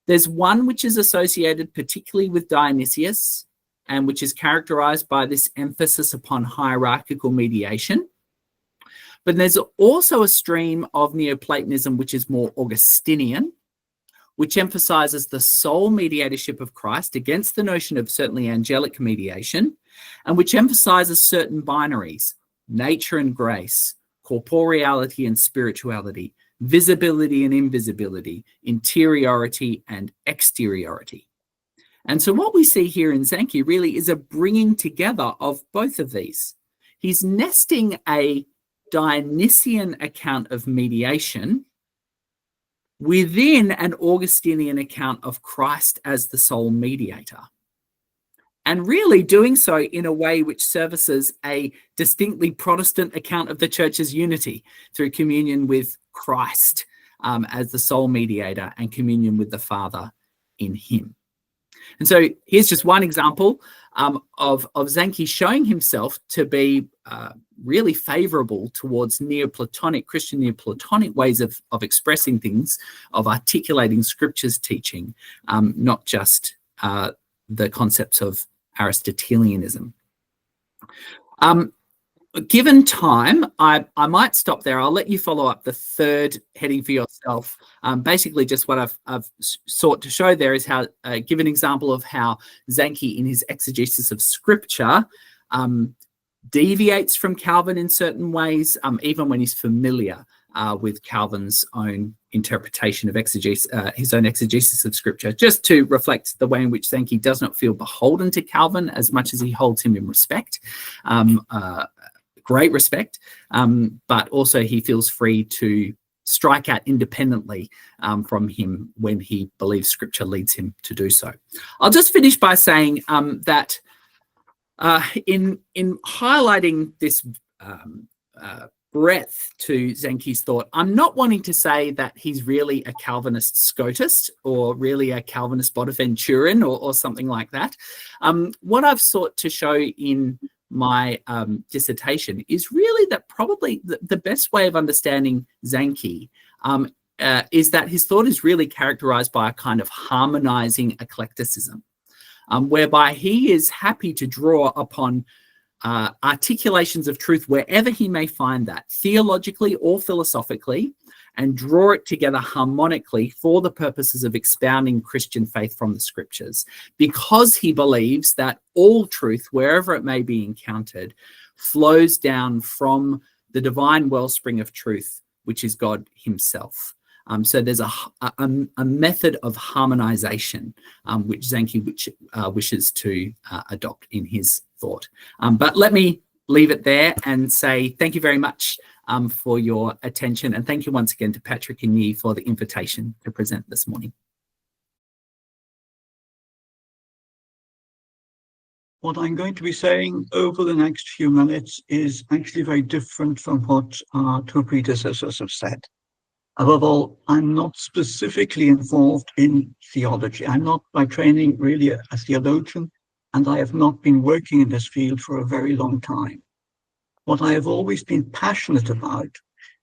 There's one which is associated particularly with Dionysius and which is characterized by this emphasis upon hierarchical mediation. But there's also a stream of Neoplatonism which is more Augustinian, which emphasizes the sole mediatorship of Christ against the notion of certainly angelic mediation, and which emphasizes certain binaries, nature and grace, corporeality and spirituality, visibility and invisibility, interiority and exteriority. And so what we see here in Zanchi really is a bringing together of both of these. He's nesting a Dionysian account of mediation within an Augustinian account of Christ as the sole mediator, and really doing so in a way which services a distinctly Protestant account of the church's unity through communion with Christ as the sole mediator and communion with the Father in him. And so here's just one example of Zanchi showing himself to be really favorable towards Neoplatonic, Christian Neoplatonic ways of expressing things, of articulating scripture's teaching, not just the concepts of Aristotelianism. Given time, I might stop there. I'll let you follow up the third heading for yourself. Basically, just what I've sought to show there is how, give an example of how Zanchi, in his exegesis of scripture, deviates from Calvin in certain ways, even when he's familiar with Calvin's own interpretation of his own exegesis of scripture, just to reflect the way in which Zanchi does not feel beholden to Calvin as much as he holds him in respect. Great respect, but also he feels free to strike out independently from him when he believes scripture leads him to do so. I'll just finish by saying that in highlighting this breadth to Zanchi's thought, I'm not wanting to say that he's really a Calvinist Scotist or really a Calvinist Bonaventuran or something like that. What I've sought to show in my dissertation is really that probably the best way of understanding Zanchi is that his thought is really characterized by a kind of harmonizing eclecticism, whereby he is happy to draw upon articulations of truth wherever he may find that, theologically or philosophically, and draw it together harmonically for the purposes of expounding Christian faith from the scriptures, because he believes that all truth, wherever it may be encountered, flows down from the divine wellspring of truth, which is God himself. So there's a method of harmonization which Zanchi wishes to adopt in his thought. But let me leave it there and say thank you very much for your attention, and thank you once again to Patrick and Yi for the invitation to present this morning. What I'm going to be saying over the next few minutes is actually very different from what our two predecessors have said. Above all, I'm not specifically involved in theology. I'm not by training really a theologian, and I have not been working in this field for a very long time. What I have always been passionate about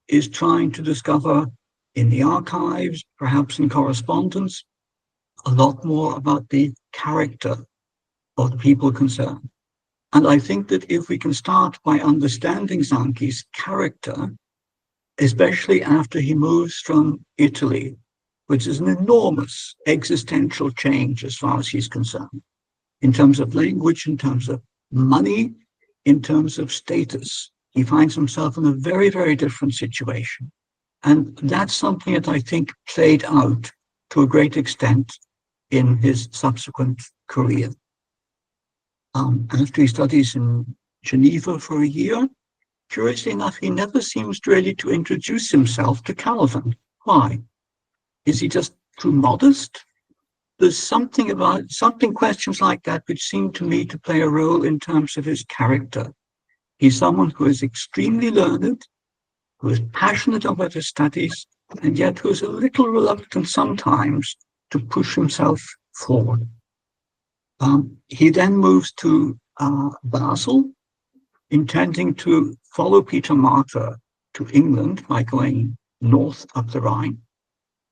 is trying to discover in the archives, perhaps in correspondence, a lot more about the character of the people concerned. And I think that if we can start by understanding Zanchi's character, especially after he moves from Italy, which is an enormous existential change as far as he's concerned, in terms of language, in terms of money, in terms of status. He finds himself in a very, very different situation. And that's something that I think played out to a great extent in his subsequent career. After he studies in Geneva for a year, curiously enough, he never seems really to introduce himself to Calvin. Why? Is he just too modest? There's something questions like that which seem to me to play a role in terms of his character. He's someone who is extremely learned, who is passionate about his studies, and yet who is a little reluctant sometimes to push himself forward. He then moves to Basel, intending to follow Peter Martyr to England by going north up the Rhine.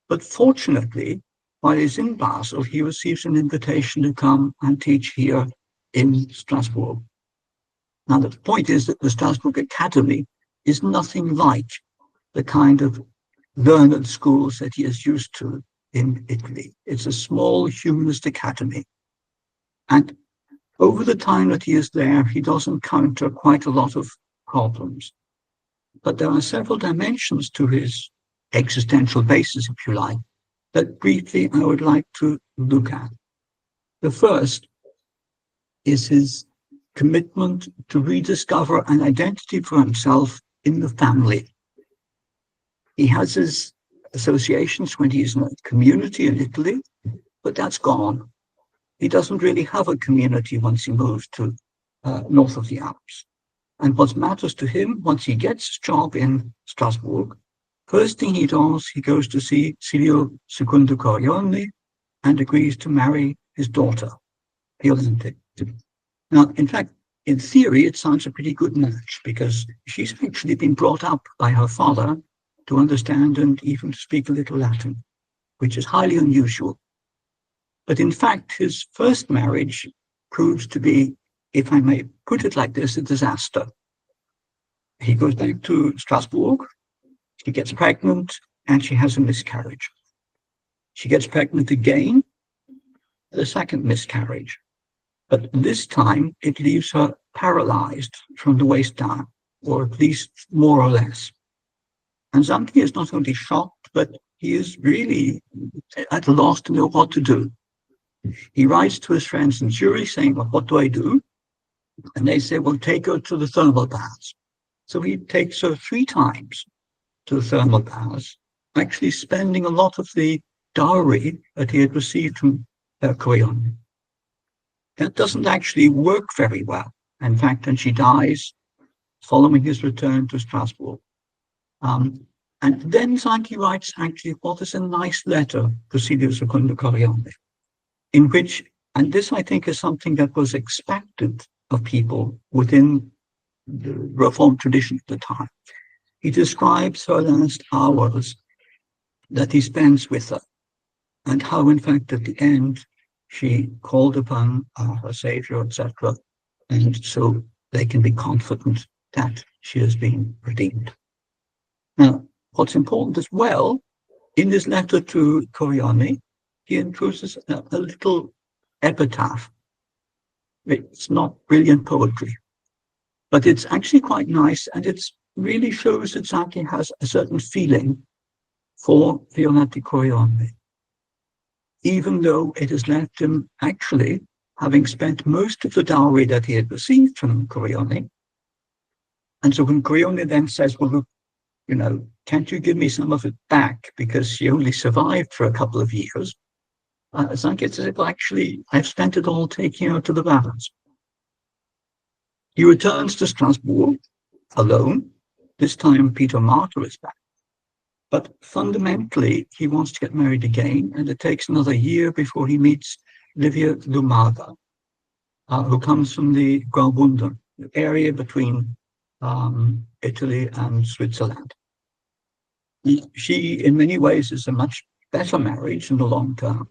But fortunately, while he's in Basel, he receives an invitation to come and teach here in Strasbourg. Now, the point is that the Strasbourg Academy is nothing like the kind of learned schools that he is used to in Italy. It's a small humanist academy. And over the time that he is there, he does encounter quite a lot of problems. But there are several dimensions to his existential basis, if you like, that briefly I would like to look at. The first is his commitment to rediscover an identity for himself in the family. He has his associations when he's in a community in Italy, but that's gone. He doesn't really have a community once he moves to north of the Alps. And what matters to him, once he gets a job in Strasbourg, first thing he does, he goes to see Silvio II Corioli and agrees to marry his daughter, Violante. Now, in fact, in theory, it sounds a pretty good match because she's actually been brought up by her father to understand and even to speak a little Latin, which is highly unusual. But in fact, his first marriage proves to be, if I may put it like this, a disaster. He goes back to Strasbourg, she gets pregnant, and she has a miscarriage. She gets pregnant again, the second miscarriage. But this time, it leaves her paralyzed from the waist down, or at least more or less. And Zanchi is not only shocked, but he is really at a loss to know what to do. He writes to his friends in Zurich saying, well, what do I do? And they say, well, take her to the thermal baths. So he takes her 3 times to the thermal baths, actually spending a lot of the dowry that he had received from Corioli. That doesn't actually work very well. In fact, and she dies following his return to Strasbourg. And then Zanchi writes actually what is a nice letter to Silvio II Corioli, in which, and this I think is something that was expected of people within the Reformed tradition at the time. He describes her last hours that he spends with her, and how, in fact, at the end, she called upon her Savior, etc., and so they can be confident that she has been redeemed. Now, what's important as well, in this letter to Corioli, he introduces a little epitaph. It's not brilliant poetry, but it's actually quite nice, and it really shows that Zanchi has a certain feeling for Violante Corioli, even though it has left him actually having spent most of the dowry that he had received from Corioli. And so when Corioli then says, well, look, you know, can't you give me some of it back because she only survived for a couple of years? Zanchi says, well, actually, I've spent it all taking her to the baths. He returns to Strasbourg alone. This time, Peter Martyr is back. But fundamentally, he wants to get married again, and it takes another year before he meets Livia Lumaga, who comes from the Graubünden area between Italy and Switzerland. She, in many ways, is a much better marriage in the long term.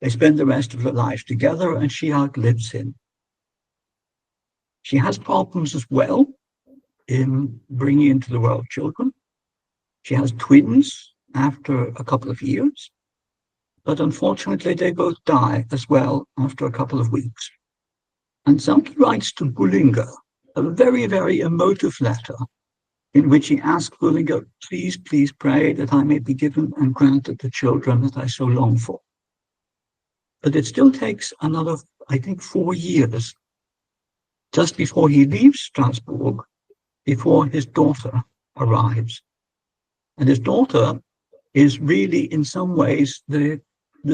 They spend the rest of their lives together, and she outlives him. She has problems as well in bringing into the world children. She has twins after a couple of years, but unfortunately they both die as well after a couple of weeks. And Zanchi writes to Bullinger a very, very emotive letter in which he asks Bullinger, please, please pray that I may be given and granted the children that I so long for. But it still takes another, I think, 4 years, just before he leaves Strasbourg, before his daughter arrives. And his daughter is really, in some ways, the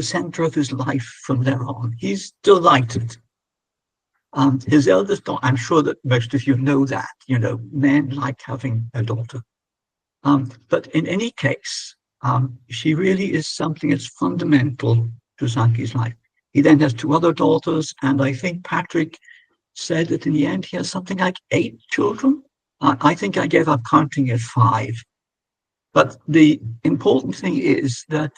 center of his life from there on. He's delighted. His eldest daughter, I'm sure that most of you know that, men like having a daughter. But in any case, she really is something that's fundamental to Zanchi's life. He then has 2 other daughters, and I think Patrick said that in the end he has something like 8 children. I think I gave up counting at 5. But the important thing is that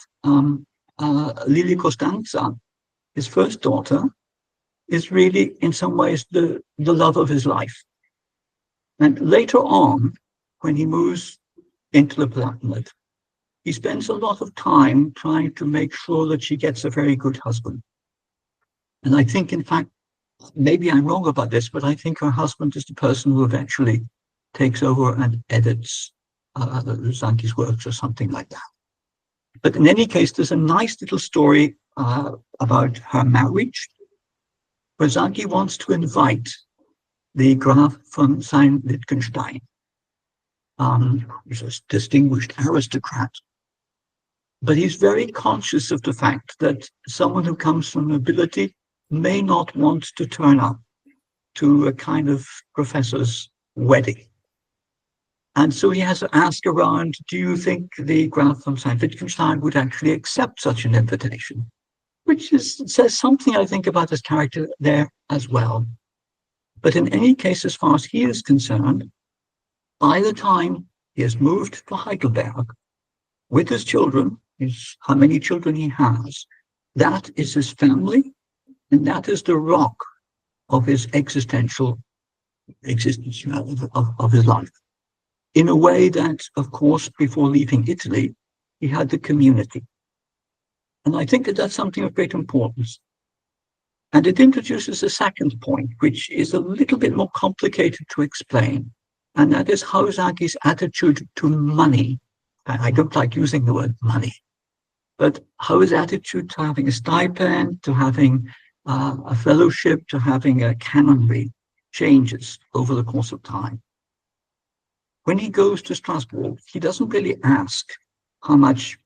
Lili Costanza, his first daughter, is really in some ways the love of his life. And later on, when he moves into the Palatinate, he spends a lot of time trying to make sure that she gets a very good husband. And I think, in fact, maybe I'm wrong about this, but I think her husband is the person who eventually takes over and edits Zanchi's works or something like that. But in any case, there's a nice little story about her marriage, where Zanchi wants to invite the Graf von Sayn-Wittgenstein, who's a distinguished aristocrat. But he's very conscious of the fact that someone who comes from nobility may not want to turn up to a kind of professor's wedding. And so he has to ask around, do you think the Graf von Sayn-Wittgenstein would actually accept such an invitation? Which says something, I think, about his character there as well. But in any case, as far as he is concerned, by the time he has moved to Heidelberg with his children, how many children he has, that is his family, and that is the rock of his existential existence, of his life. In a way that, of course, before leaving Italy, he had the community. And I think that that's something of great importance. And it introduces a second point, which is a little bit more complicated to explain. And that is how Zanchi's attitude to money, I don't like using the word money, but how his attitude to having a stipend, to having a fellowship, to having a canonry changes over the course of time. When he goes to Strasbourg, he doesn't really ask how much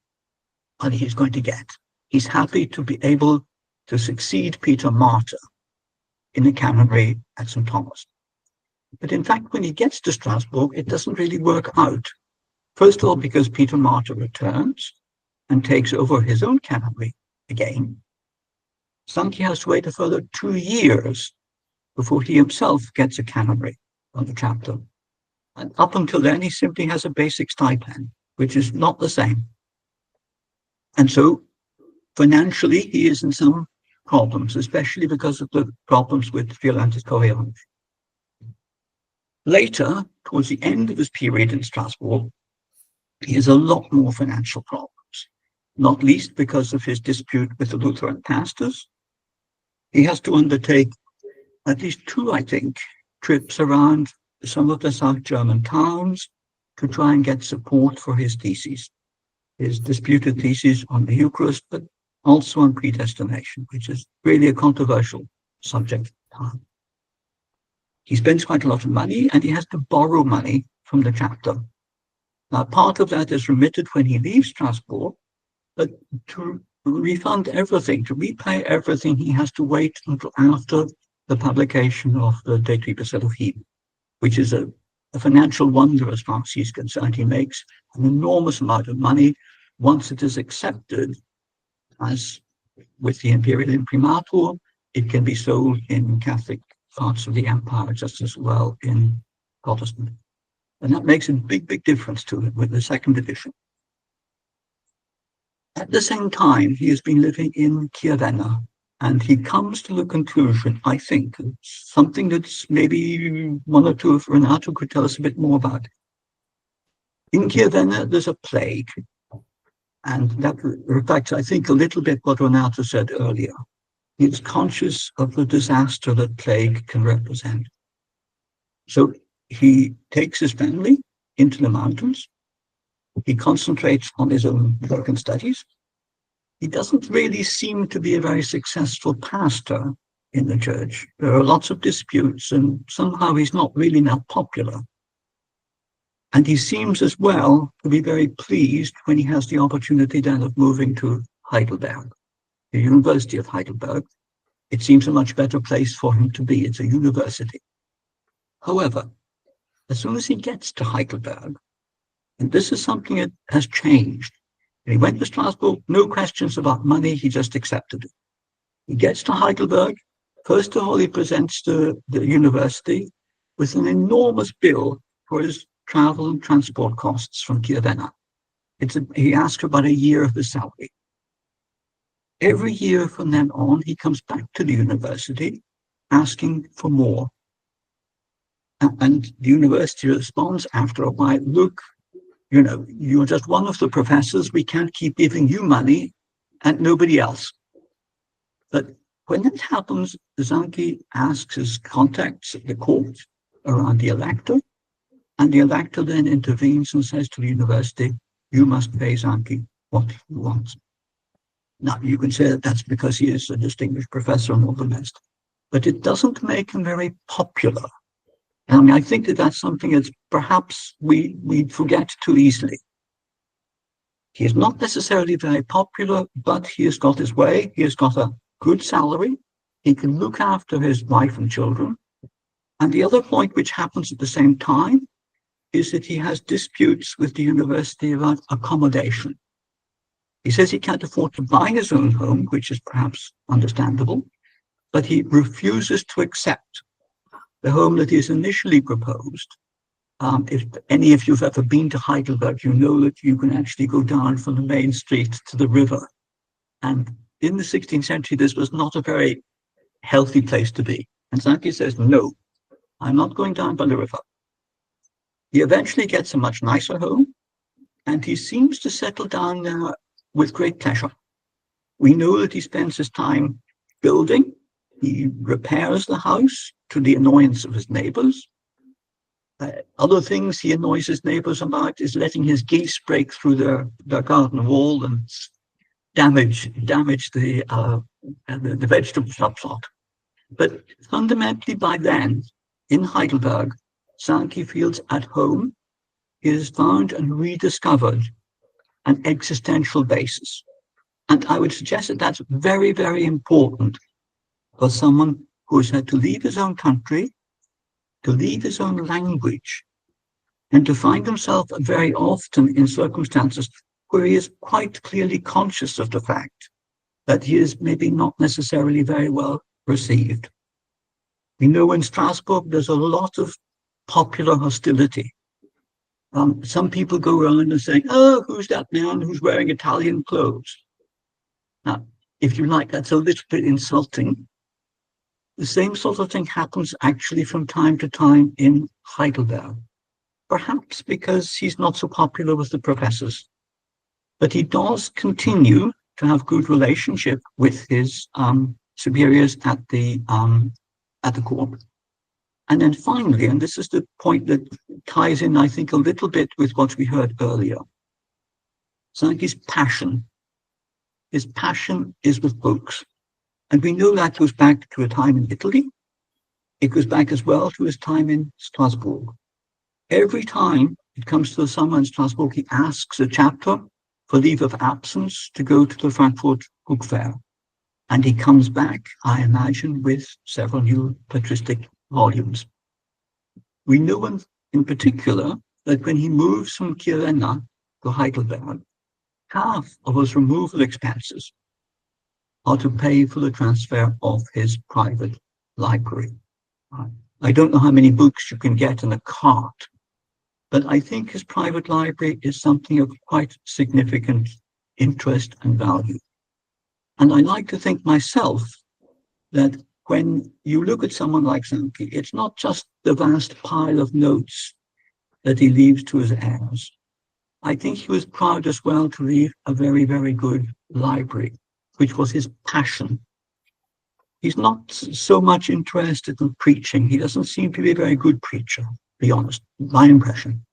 money he's going to get. He's happy to be able to succeed Peter Martyr in the canonry at St. Thomas. But in fact, when he gets to Strasbourg, it doesn't really work out. First of all, because Peter Martyr returns and takes over his own canonry again. Zanchi has to wait a further 2 years before he himself gets a canonry on the chapter. And up until then, he simply has a basic stipend, which is not the same. And so financially, he is in some problems, especially because of the problems with Violantis Coriolanus. Later, towards the end of his period in Strasbourg, he has a lot more financial problems, not least because of his dispute with the Lutheran pastors. He has to undertake at least 2, I think, trips around some of the South German towns to try and get support for his theses, his disputed theses on the Eucharist, but also on predestination, which is really a controversial subject at the time. He spends quite a lot of money, and he has to borrow money from the chapter. Now, part of that is remitted when he leaves Strasbourg, but to refund everything, to repay everything, he has to wait until after the publication of the De Tribus Elohim, which is a financial wonder as far as he's concerned. He makes an enormous amount of money once it is accepted, as with the Imperial Imprimatur, it can be sold in Catholic parts of the empire just as well in Protestant. And that makes a big, big difference to it with the second edition. At the same time, he has been living in Chiavenna, and he comes to the conclusion, I think, something that's maybe one or two of Renato could tell us a bit more about, In Chiavenna, there's a plague, and that reflects, I think, a little bit what Renato said earlier. He's conscious of the disaster that plague can represent. So he takes his family into the mountains. He concentrates on his own work and studies. He doesn't really seem to be a very successful pastor in the church. There are lots of disputes, and somehow he's not really that popular. And he seems as well to be very pleased when he has the opportunity then of moving to Heidelberg, the University of Heidelberg. It seems a much better place for him to be. It's a university. However, as soon as he gets to Heidelberg, and this is something that has changed, he went to Strasbourg, no questions about money, he just accepted it. He gets to Heidelberg. First of all, he presents the university with an enormous bill for his travel and transport costs from Chiavenna. He asks for about a year of his salary. Every year from then on, he comes back to the university asking for more. And the university responds after a while, look, you're just one of the professors. We can't keep giving you money and nobody else. But when that happens, Zanchi asks his contacts at the court around the elector, and the elector then intervenes and says to the university, you must pay Zanchi what he wants. Now, you can say that that's because he is a distinguished professor and all the rest, but it doesn't make him very popular. I mean, I think that that's something that perhaps we forget too easily. He is not necessarily very popular, but he has got his way. He has got a good salary. He can look after his wife and children. And the other point which happens at the same time is that he has disputes with the university about accommodation. He says he can't afford to buy his own home, which is perhaps understandable, but he refuses to accept the home that is initially proposed. If any of you have ever been to Heidelberg, you know that you can actually go down from the main street to the river. And in the 16th century, this was not a very healthy place to be. And Zanchi says, no, I'm not going down by the river. He eventually gets a much nicer home, and he seems to settle down there with great pleasure. We know that he spends his time building. He repairs the house to the annoyance of his neighbors. Other things he annoys his neighbors about is letting his geese break through their garden wall and damage the vegetable subplot. But fundamentally by then, in Heidelberg, Zanchi feels at home. He has found and rediscovered an existential basis. And I would suggest that that's very, very important for someone who has had to leave his own country, to leave his own language, and to find himself very often in circumstances where he is quite clearly conscious of the fact that he is maybe not necessarily very well received. We know in Strasbourg there's a lot of popular hostility. Some people go around and say, oh, who's that man who's wearing Italian clothes? Now, if you like, that's a little bit insulting. The same sort of thing happens actually from time to time in Heidelberg, perhaps because he's not so popular with the professors, but he does continue to have good relationship with his superiors at the court. And then finally, and this is the point that ties in, I think, a little bit with what we heard earlier, Zanchi's passion. His passion is with books. And we know that goes back to a time in Italy. It goes back as well to his time in Strasbourg. Every time it comes to the summer in Strasbourg, he asks a chapter for leave of absence to go to the Frankfurt Book Fair. And he comes back, I imagine, with several new patristic volumes. We know in particular that when he moves from Chiavenna to Heidelberg, half of his removal expenses are to pay for the transfer of his private library. I don't know how many books you can get in a cart, but I think his private library is something of quite significant interest and value. And I like to think myself that when you look at someone like Zanchi, it's not just the vast pile of notes that he leaves to his heirs. I think he was proud as well to leave a very, very good library, which was his passion. He's not so much interested in preaching. He doesn't seem to be a very good preacher, to be honest, my impression.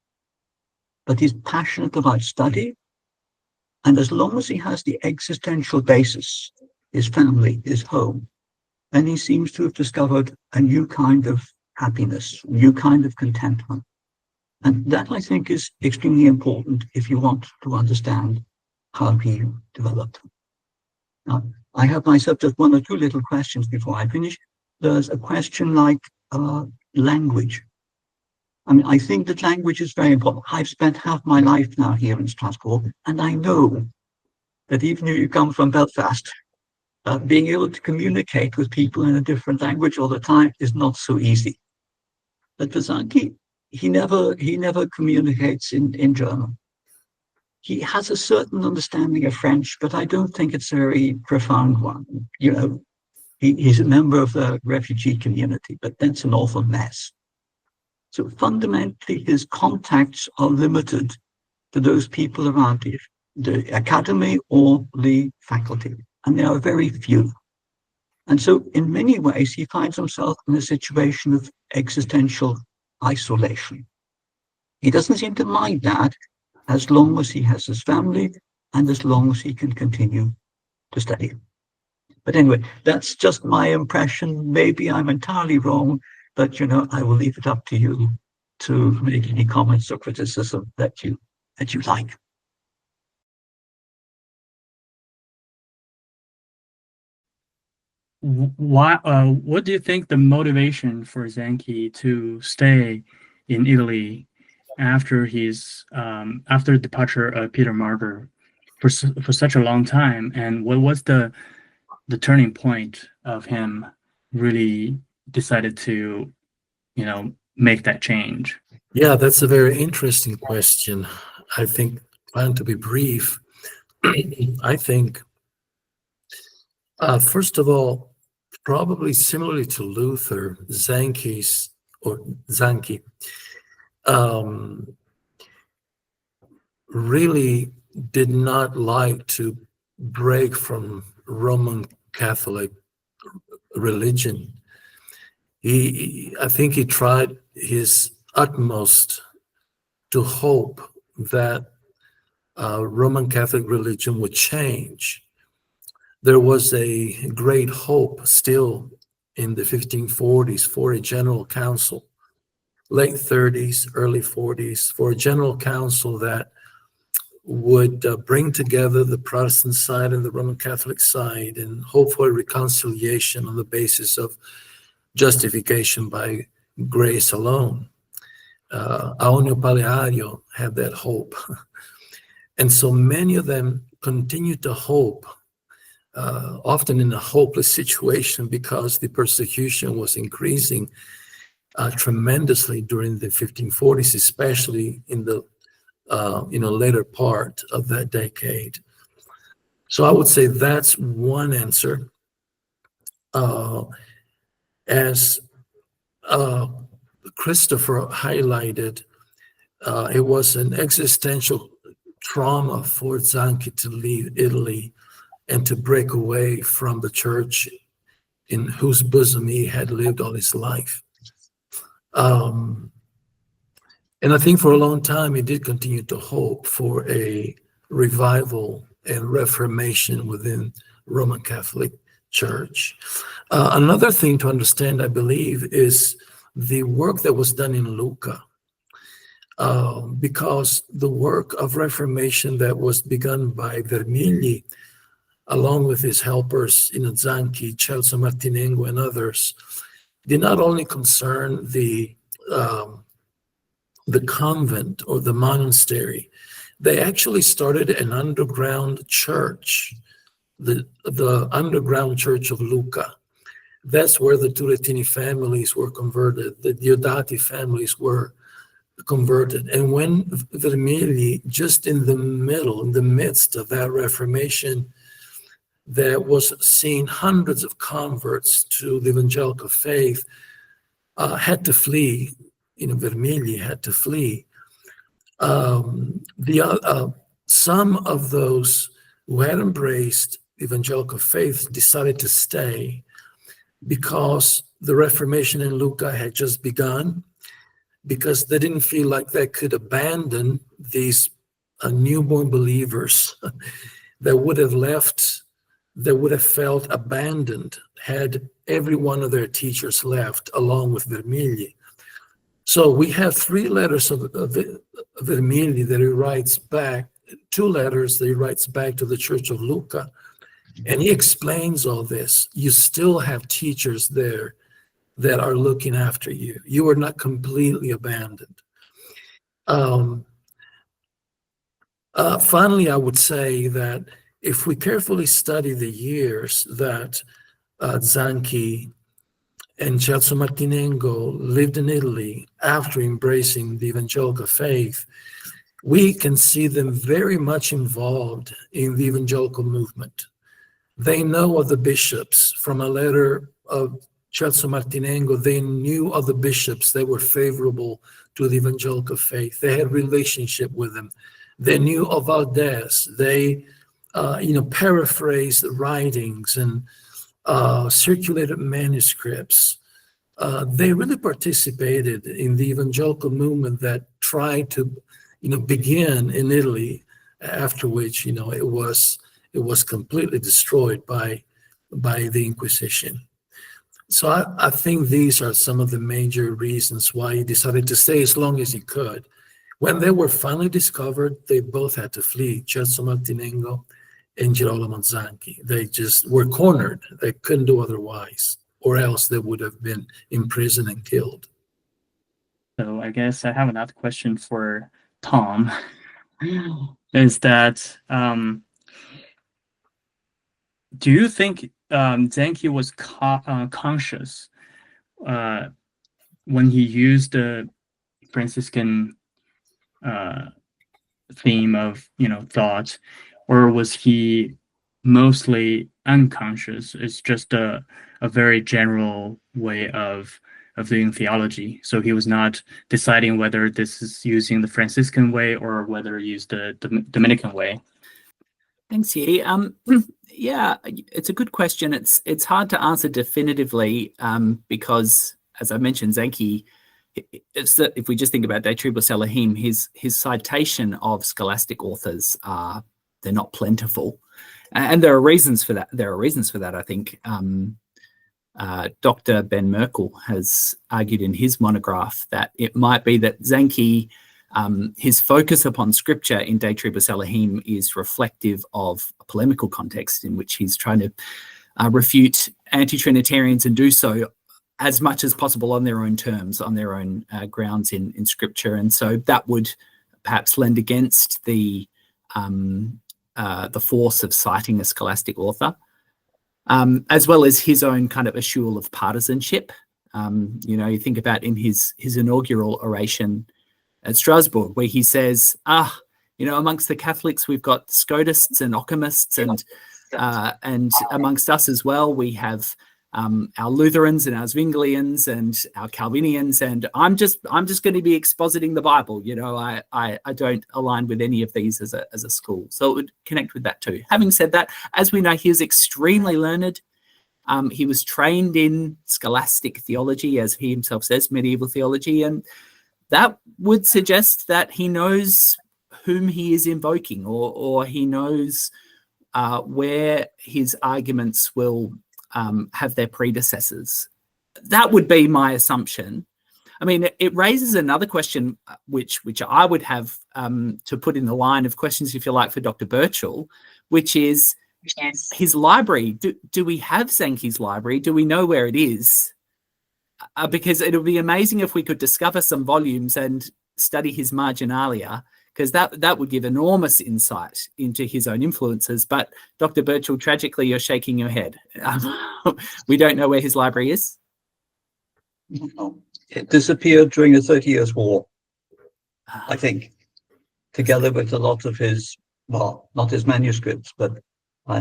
But he's passionate about study. And as long as he has the existential basis, his family, his home, then he seems to have discovered a new kind of happiness, a new kind of contentment. And that, I think, is extremely important if you want to understand how he developed. Now, I have myself just one or two little questions before I finish. There's a question like language. I mean, I think that language is very important. I've spent half my life now here in Strasbourg, and I know that even if you come from Belfast, being able to communicate with people in a different language all the time is not so easy. But for Zanchi, he never communicates in German. He has a certain understanding of French, but I don't think it's a very profound one. You know, he's a member of the refugee community, but that's an awful mess. So fundamentally, his contacts are limited to those people around him, the academy or the faculty, and there are very few. And so in many ways, he finds himself in a situation of existential isolation. He doesn't seem to mind that as long as he has his family and as long as he can continue to study. But anyway, that's just my impression. Maybe I'm entirely wrong, but I will leave it up to you to make any comments or criticism that you like. Why? What do you think the motivation for Zanchi to stay in Italy after his after departure of Peter Martyr for such a long time, and what was the turning point of him really decided to make that change? Yeah, that's a very interesting question. I think, plan to be brief. I think, first of all, probably similarly to Luther, Zanchi really did not like to break from Roman Catholic religion. I think he tried his utmost to hope that Roman Catholic religion would change. There was a great hope still in the 1540s for a general council, late 30s, early 40s, for a general council that would bring together the Protestant side and the Roman Catholic side and hope for a reconciliation on the basis of justification by grace alone. Aonio Paleario had that hope. And so many of them continued to hope, often in a hopeless situation because the persecution was increasing tremendously during the 1540s, especially in the later part of that decade. So I would say that's one answer. As Christopher highlighted, it was an existential trauma for Zanchi to leave Italy and to break away from the church in whose bosom he had lived all his life. And I think for a long time, he did continue to hope for a revival and reformation within Roman Catholic Church. Another thing to understand, I believe, is the work that was done in Lucca. Because the work of reformation that was begun by Vermigli, along with his helpers, Zanchi, Celso Martinengo, and others, did not only concern the convent or the monastery. They actually started an underground church, the underground church of Lucca. That's where the Turrettini families were converted, the Diodati families were converted. And when Vermigli, just in the midst of that Reformation, that was seeing hundreds of converts to the evangelical faith, had to flee, Vermigli had to flee. Some of those who had embraced evangelical faith decided to stay because the Reformation in Lucca had just begun, because they didn't feel like they could abandon these newborn believers that would have left, that would have felt abandoned had every one of their teachers left, along with Vermigli. So we have 3 letters of Vermigli that he writes back, 2 letters that he writes back to the Church of Lucca, and he explains all this. You still have teachers there that are looking after you. You are not completely abandoned. Finally, I would say that if we carefully study the years that Zanchi and Celso Martinengo lived in Italy after embracing the evangelical faith, we can see them very much involved in the evangelical movement. They know of the bishops. From a letter of Celso Martinengo, they knew of the bishops that were favorable to the evangelical faith. They had relationship with them. They knew of Valdez. They paraphrased writings and circulated manuscripts. They really participated in the evangelical movement that tried to, begin in Italy, after which, it was completely destroyed by the Inquisition. So I think these are some of the major reasons why he decided to stay as long as he could. When they were finally discovered, they both had to flee, Celso Martinengo and Girolamo Zanchi. They just were cornered. They couldn't do otherwise, or else they would have been imprisoned and killed. So I guess I have another question for Thom. Is that do you think Zanchi was conscious when he used the Franciscan theme of thought, or was he mostly unconscious? It's just a very general way of doing theology. So he was not deciding whether this is using the Franciscan way or whether he used the Dominican way. Thanks, Yi. Yeah, it's a good question. It's hard to answer definitively because, as I mentioned, Zanchi, if we just think about De Tribus Elohim, his citation of scholastic authors they're not plentiful, and there are reasons for that. I think Dr. Ben Merkel has argued in his monograph that it might be that Zanchi, his focus upon scripture in De Tribus Elohim is reflective of a polemical context in which he's trying to refute anti-Trinitarians and do so as much as possible on their own terms, on their own grounds in scripture. And so that would perhaps lend against the force of citing a scholastic author, as well as his own kind of eschewal of partisanship. You think about in his inaugural oration at Strasbourg, where he says, amongst the Catholics, we've got Scotists and Occamists, and amongst us as well, we have our Lutherans and our Zwinglians and our Calvinians, and I'm just going to be expositing the Bible. I don't align with any of these as a school, so it would connect with that too. Having said that, as we know, he is extremely learned. He was trained in scholastic theology, as he himself says, medieval theology, and that would suggest that he knows whom he is invoking, or he knows where his arguments will have their predecessors. That would be my assumption. I mean, it raises another question, which I would have to put in the line of questions, if you like, for Dr. Burchill, which is his library. Do we have Zanchi's library? Do we know where it is? Because it would be amazing if we could discover some volumes and study his marginalia, because that would give enormous insight into his own influences. But Dr. Burchill, tragically, you're shaking your head. We don't know where his library is. No. It disappeared during the 30 Years' War, I think, together with a lot of his, well, not his manuscripts, but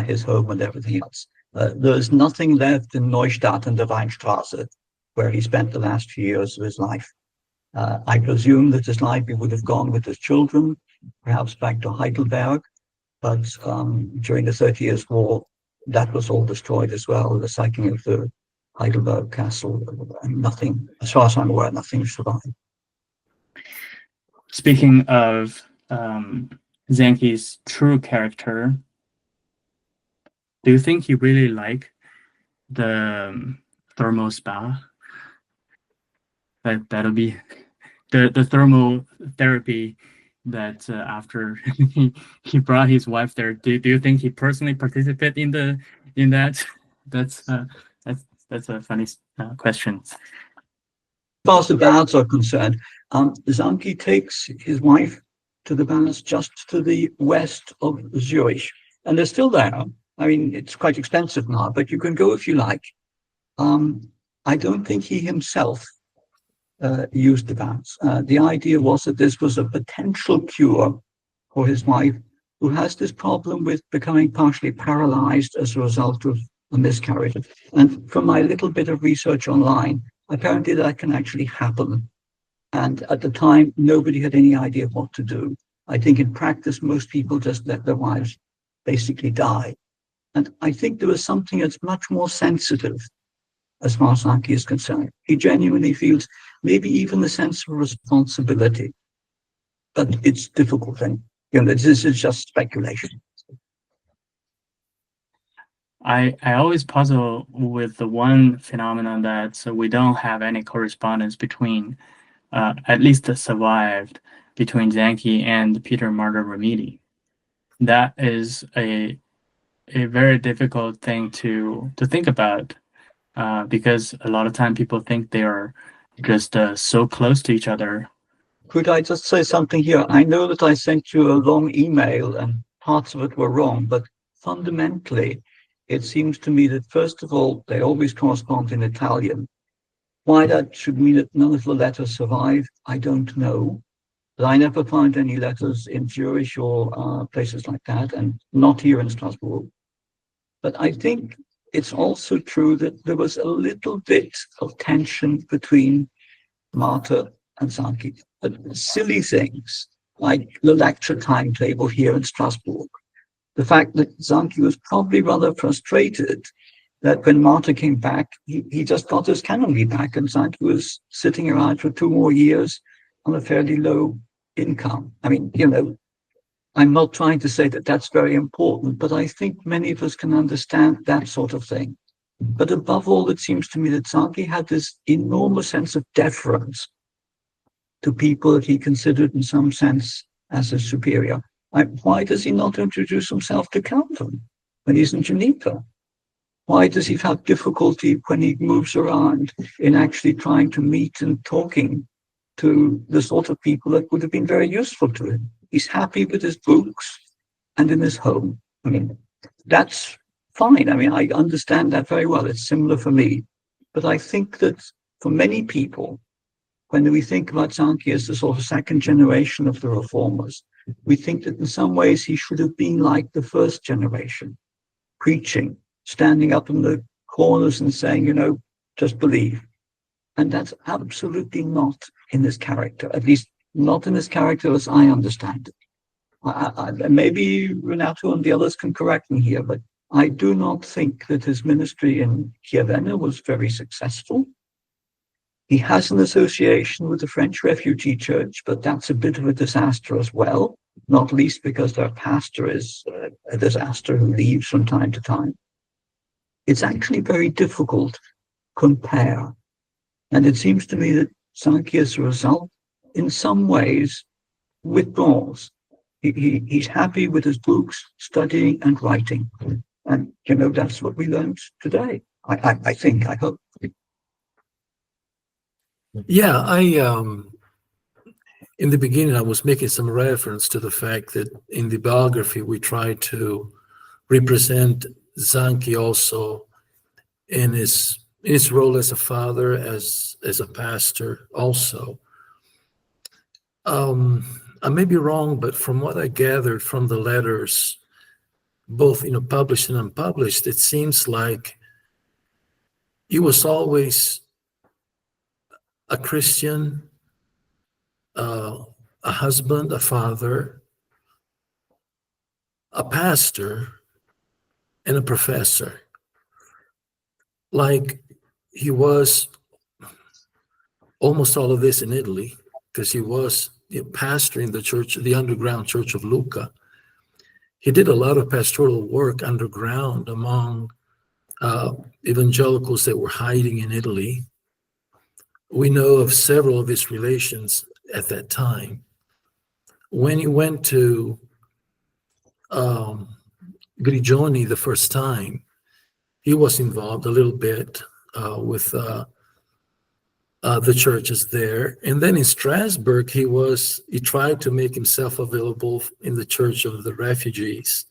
his home and everything else. There's nothing left in Neustadt and the Weinstraße, where he spent the last few years of his life. I presume that his library would have gone with his children, perhaps back to Heidelberg, but during the 30 Years' War, that was all destroyed as well, the sacking of the Heidelberg castle, and nothing, as far as I'm aware, nothing survived. Speaking of Zanchi's true character, do you think he really liked the thermal spa? That'll be the thermotherapy that after he brought his wife there. Do you think he personally participated in that? That's a funny question. As far as the baths are concerned, Zanchi takes his wife to the baths just to the west of Zurich, and they're still there. I mean, it's quite expensive now, but you can go if you like. I don't think he himself used the baths. The idea was that this was a potential cure for his wife, who has this problem with becoming partially paralyzed as a result of a miscarriage. And from my little bit of research online, apparently that can actually happen. And at the time, nobody had any idea what to do. I think in practice, most people just let their wives basically die. And I think there was something that's much more sensitive as far as Zanchi is concerned. He genuinely feels maybe even the sense of responsibility. But it's difficult, and this is just speculation. I always puzzle with the one phenomenon that we don't have any correspondence between, at least that survived, between Zanchi and Peter Martyr Remedi. That is a very difficult thing to think about, because a lot of time people think they are just so close to each other. Could I just say something here? I know that I sent you a long email and parts of it were wrong, but fundamentally, it seems to me that, first of all, they always correspond in Italian. Why that should mean that none of the letters survive, I don't know. But I never found any letters in Zurich or places like that, and not here in Strasbourg. But I think it's also true that there was a little bit of tension between Martyr and Zanchi. Silly things like the lecture timetable here in Strasbourg. The fact that Zanchi was probably rather frustrated that when Martyr came back, he just got his canonry back, and Zanchi was sitting around for 2 more years on a fairly low income. I mean, I'm not trying to say that that's very important, but I think many of us can understand that sort of thing. But above all, it seems to me that Zanchi had this enormous sense of deference to people that he considered in some sense as a superior. Why does he not introduce himself to Calvin when he's in Geneva? Why does he have difficulty when he moves around in actually trying to meet and talking to the sort of people that would have been very useful to him? He's happy with his books and in his home. I mean, that's fine. I mean, I understand that very well. It's similar for me. But I think that for many people, when we think about Zanchi as the sort of second generation of the reformers, we think that in some ways he should have been like the first generation, preaching, standing up in the corners and saying, just believe. And that's absolutely not in his character, at least not in his character as I understand it. Maybe Renato and the others can correct me here, but I do not think that his ministry in Chiavenna was very successful. He has an association with the French Refugee Church, but that's a bit of a disaster as well, not least because their pastor is a disaster who leaves from time to time. It's actually very difficult to compare. And it seems to me that Zanchi, as a result, in some ways, withdraws. He's happy with his books, studying and writing. And, that's what we learned today. I think, I hope. Yeah, in the beginning, I was making some reference to the fact that in the biography, we try to represent Zanchi also in his role as a father, as a pastor also. I may be wrong, but from what I gathered from the letters, both published and unpublished, it seems like he was always a Christian, a husband, a father, a pastor, and a professor. Like he was almost all of this in Italy, because he was pastoring the church, the underground church of Lucca. He did a lot of pastoral work underground among evangelicals that were hiding in Italy. We know of several of his relations at that time. When he went to Grigioni the first time, he was involved a little bit with the churches there. And then in Strasbourg, he tried to make himself available in the Church of the Refugees.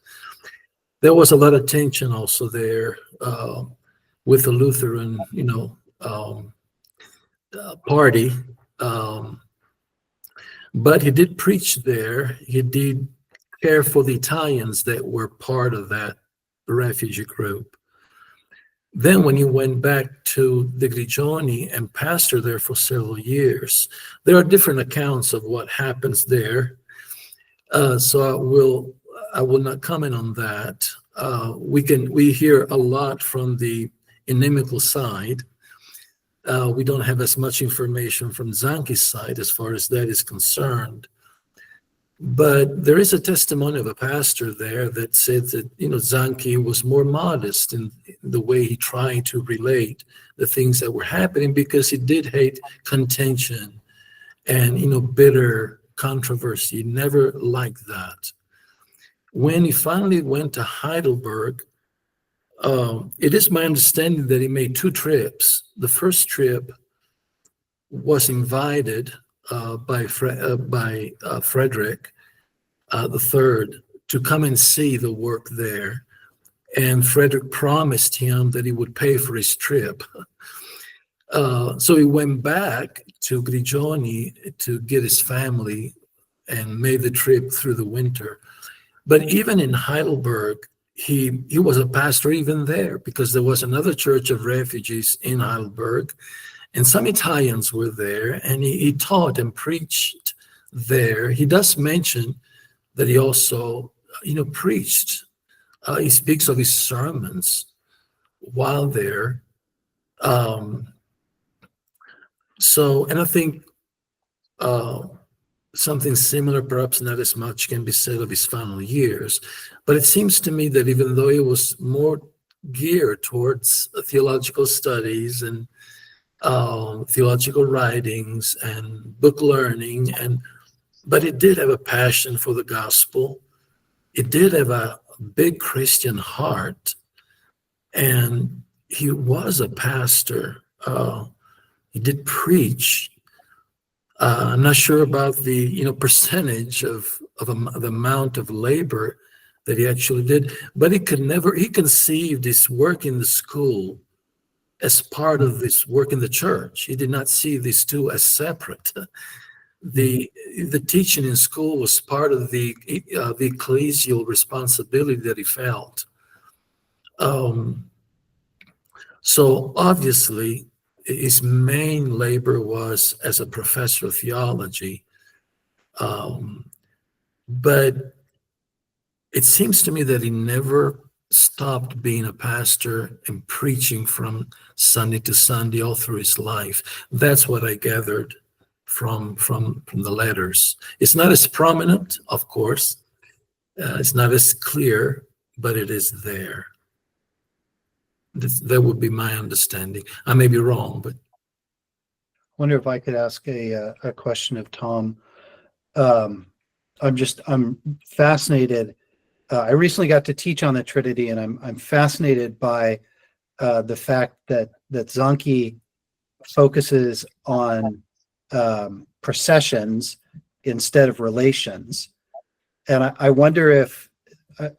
There was a lot of tension also there with the Lutheran, party. But he did preach there. He did care for the Italians that were part of that refugee group. Then when he went back to the Grigioni and pastored there for several years, there are different accounts of what happens there. So I will not comment on that. We hear a lot from the inimical side. We don't have as much information from Zanchi's side as far as that is concerned. But there is a testimony of a pastor there that said that, Zanchi was more modest in the way he tried to relate the things that were happening, because he did hate contention and, bitter controversy. He never liked that. When he finally went to Heidelberg, it is my understanding that he made 2 trips. The first trip was invited by Frederick III to come and see the work there. And Frederick promised him that he would pay for his trip. So he went back to Grigioni to get his family and made the trip through the winter. But even in Heidelberg, he was a pastor even there, because there was another church of refugees in Heidelberg, and some Italians were there, and he taught and preached there. He does mention that he also, preached. He speaks of his sermons while there. And I think something similar, perhaps not as much, can be said of his final years. But it seems to me that even though he was more geared towards theological studies and theological writings and book learning, but it did have a passion for the gospel. It did have a big Christian heart, and he was a pastor. He did preach. I'm not sure about the percentage of the amount of labor that he actually did, but he conceived his work in the school as part of this work in the church. He did not see these two as separate. The teaching in school was part of the ecclesial responsibility that he felt. So obviously, his main labor was as a professor of theology. But it seems to me that he never stopped being a pastor and preaching from Sunday to Sunday all through his life. That's what I gathered from the letters. It's not as prominent, of course. It's not as clear, but it is there. That would be my understanding. I may be wrong, but I wonder if I could ask a question of Thom. I'm fascinated. I recently got to teach on the Trinity, and I'm fascinated by the fact that Zanchi focuses on processions instead of relations. And I wonder if,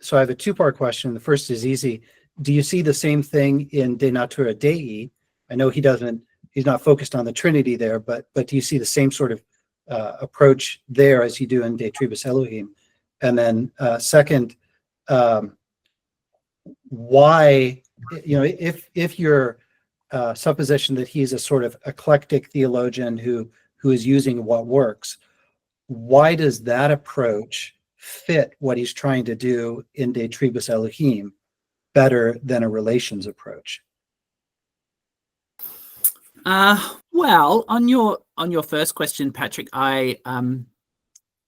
so I have a 2-part question. The first is easy. Do you see the same thing in De Natura Dei? I know he's not focused on the Trinity there, but do you see the same sort of approach there as you do in De Tribus Elohim? And then second, why, if your supposition that he's a sort of eclectic theologian who is using what works, why does that approach fit what he's trying to do in De Tribus Elohim better than a relations approach? Well, on your first question, Patrick, I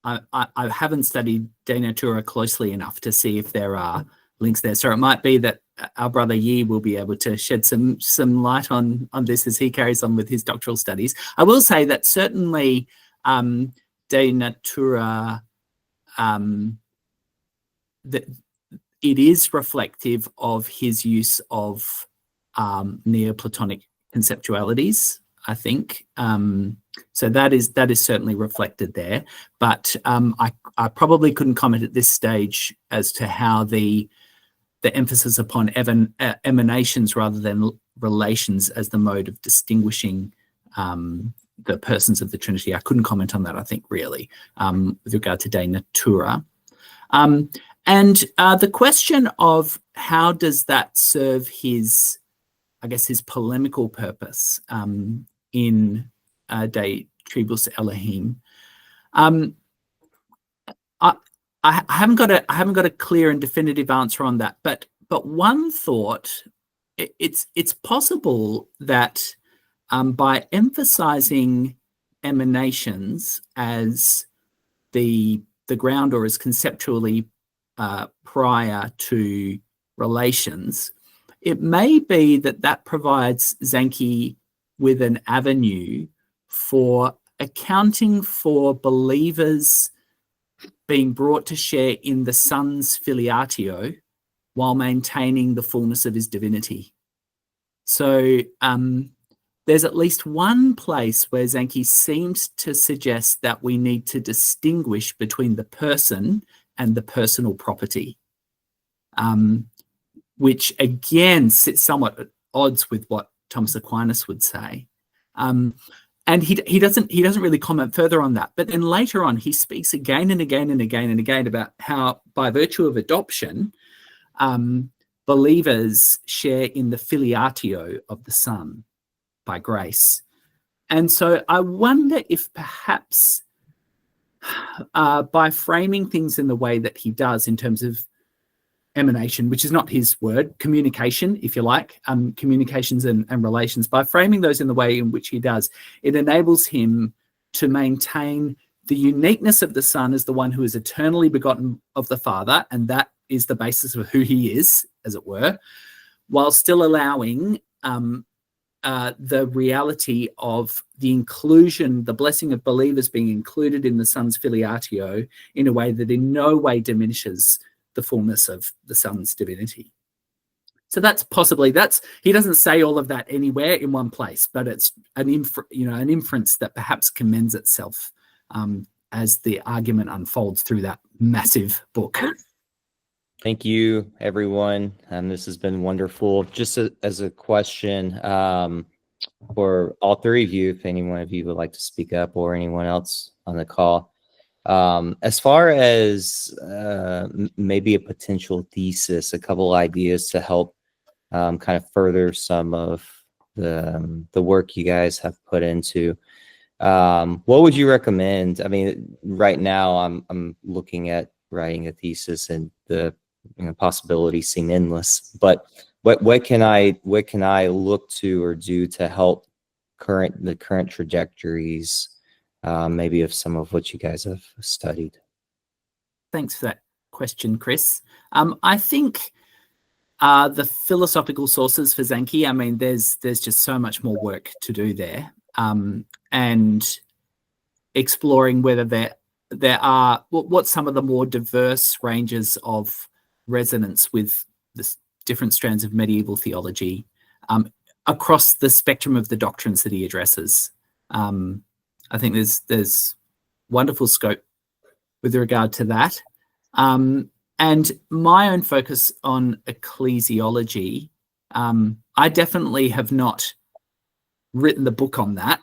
haven't studied De Natura closely enough to see if there are links there. So it might be that our brother Yi will be able to shed some light on this as he carries on with his doctoral studies. I will say that certainly De Natura, that it is reflective of his use of Neoplatonic conceptualities, I think. So that is certainly reflected there. But I probably couldn't comment at this stage as to how the emphasis upon emanations rather than relations as the mode of distinguishing the persons of the Trinity. I couldn't comment on that, I think, really, with regard to De Natura. And the question of how does that serve his, I guess, his polemical purpose in De Tribus Elohim. I haven't got a clear and definitive answer on that, but one thought, it's possible that by emphasizing emanations as the ground or as conceptually prior to relations, it may be that provides Zanchi with an avenue for accounting for believers being brought to share in the Son's filiatio while maintaining the fullness of his divinity. So there's at least one place where Zanchi seems to suggest that we need to distinguish between the person and the personal property, which again sits somewhat at odds with what Thomas Aquinas would say. And he doesn't really comment further on that. But then later on, he speaks again and again and again and again about how, by virtue of adoption, believers share in the filiatio of the Son by grace. And so I wonder if perhaps by framing things in the way that he does in terms of emanation, which is not his word, communication, if you like, communications and relations, by framing those in the way in which he does, it enables him to maintain the uniqueness of the Son as the one who is eternally begotten of the Father, and that is the basis of who he is, as it were, while still allowing the reality of the inclusion, the blessing of believers being included in the Son's filiatio in a way that in no way diminishes the fullness of the Son's divinity. So that's possibly, he doesn't say all of that anywhere in one place, but it's an inference that perhaps commends itself as the argument unfolds through that massive book. Thank you, everyone. This has been wonderful. Just as a question for all three of you, if any one of you would like to speak up, or anyone else on the call, as far as maybe a potential thesis, a couple ideas to help kind of further some of the work you guys have put into, what would you recommend? I mean, right now I'm looking at writing a thesis, and the possibilities seem endless. But what can I look to or do to help the current trajectories, maybe of some of what you guys have studied? Thanks for that question, Chris. I think the philosophical sources for Zanchi, I mean, there's just so much more work to do there, and exploring whether there are what some of the more diverse ranges of resonance with the different strands of medieval theology across the spectrum of the doctrines that he addresses. I think there's wonderful scope with regard to that. And my own focus on ecclesiology, I definitely have not written the book on that.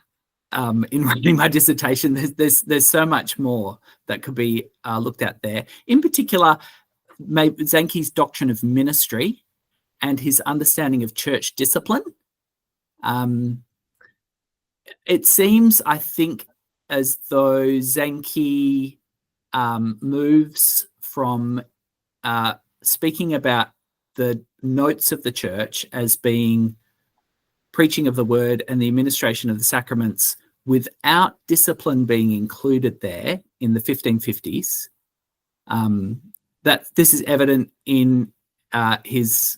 In writing my dissertation, there's so much more that could be looked at there. In particular, maybe Zanchi's doctrine of ministry and his understanding of church discipline. It seems, I think, as though Zanchi moves from speaking about the notes of the church as being preaching of the word and the administration of the sacraments without discipline being included there in the 1550s. That this is evident in his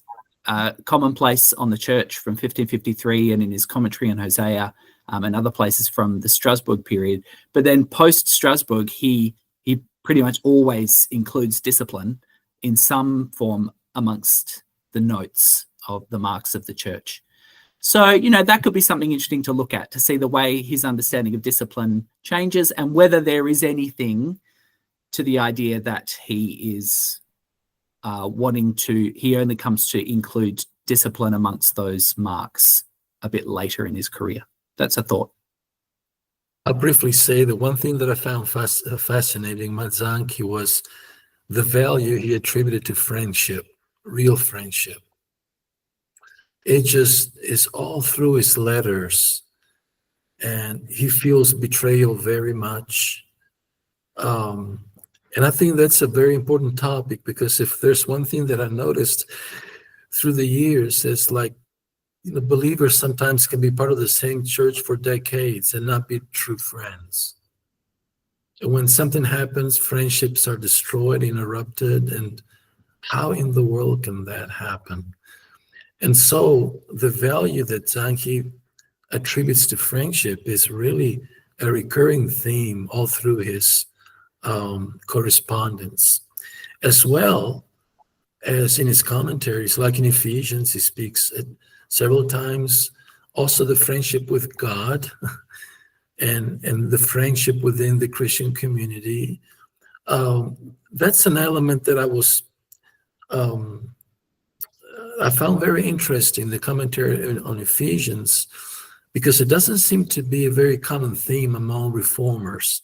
commonplace on the church from 1553 and in his commentary on Hosea and other places from the Strasbourg period. But then post Strasbourg, he pretty much always includes discipline in some form amongst the notes of the marks of the church. So, you know, that could be something interesting to look at, to see the way his understanding of discipline changes and whether there is anything to the idea that he is he only comes to include discipline amongst those marks a bit later in his career. That's a thought. I'll briefly say that one thing that I found fascinating about Zanchi was the value he attributed to friendship, real friendship. It just is all through his letters, and he feels betrayal very much. And I think that's a very important topic, because if there's one thing that I noticed through the years, it's like, you know, believers sometimes can be part of the same church for decades and not be true friends. And when something happens, friendships are destroyed, interrupted, and how in the world can that happen? And so the value that Zanchi attributes to friendship is really a recurring theme all through his correspondence, as well as in his commentaries. Like in Ephesians, he speaks several times also the friendship with God and the friendship within the Christian community. That's an element that I found very interesting, the commentary on Ephesians, because it doesn't seem to be a very common theme among reformers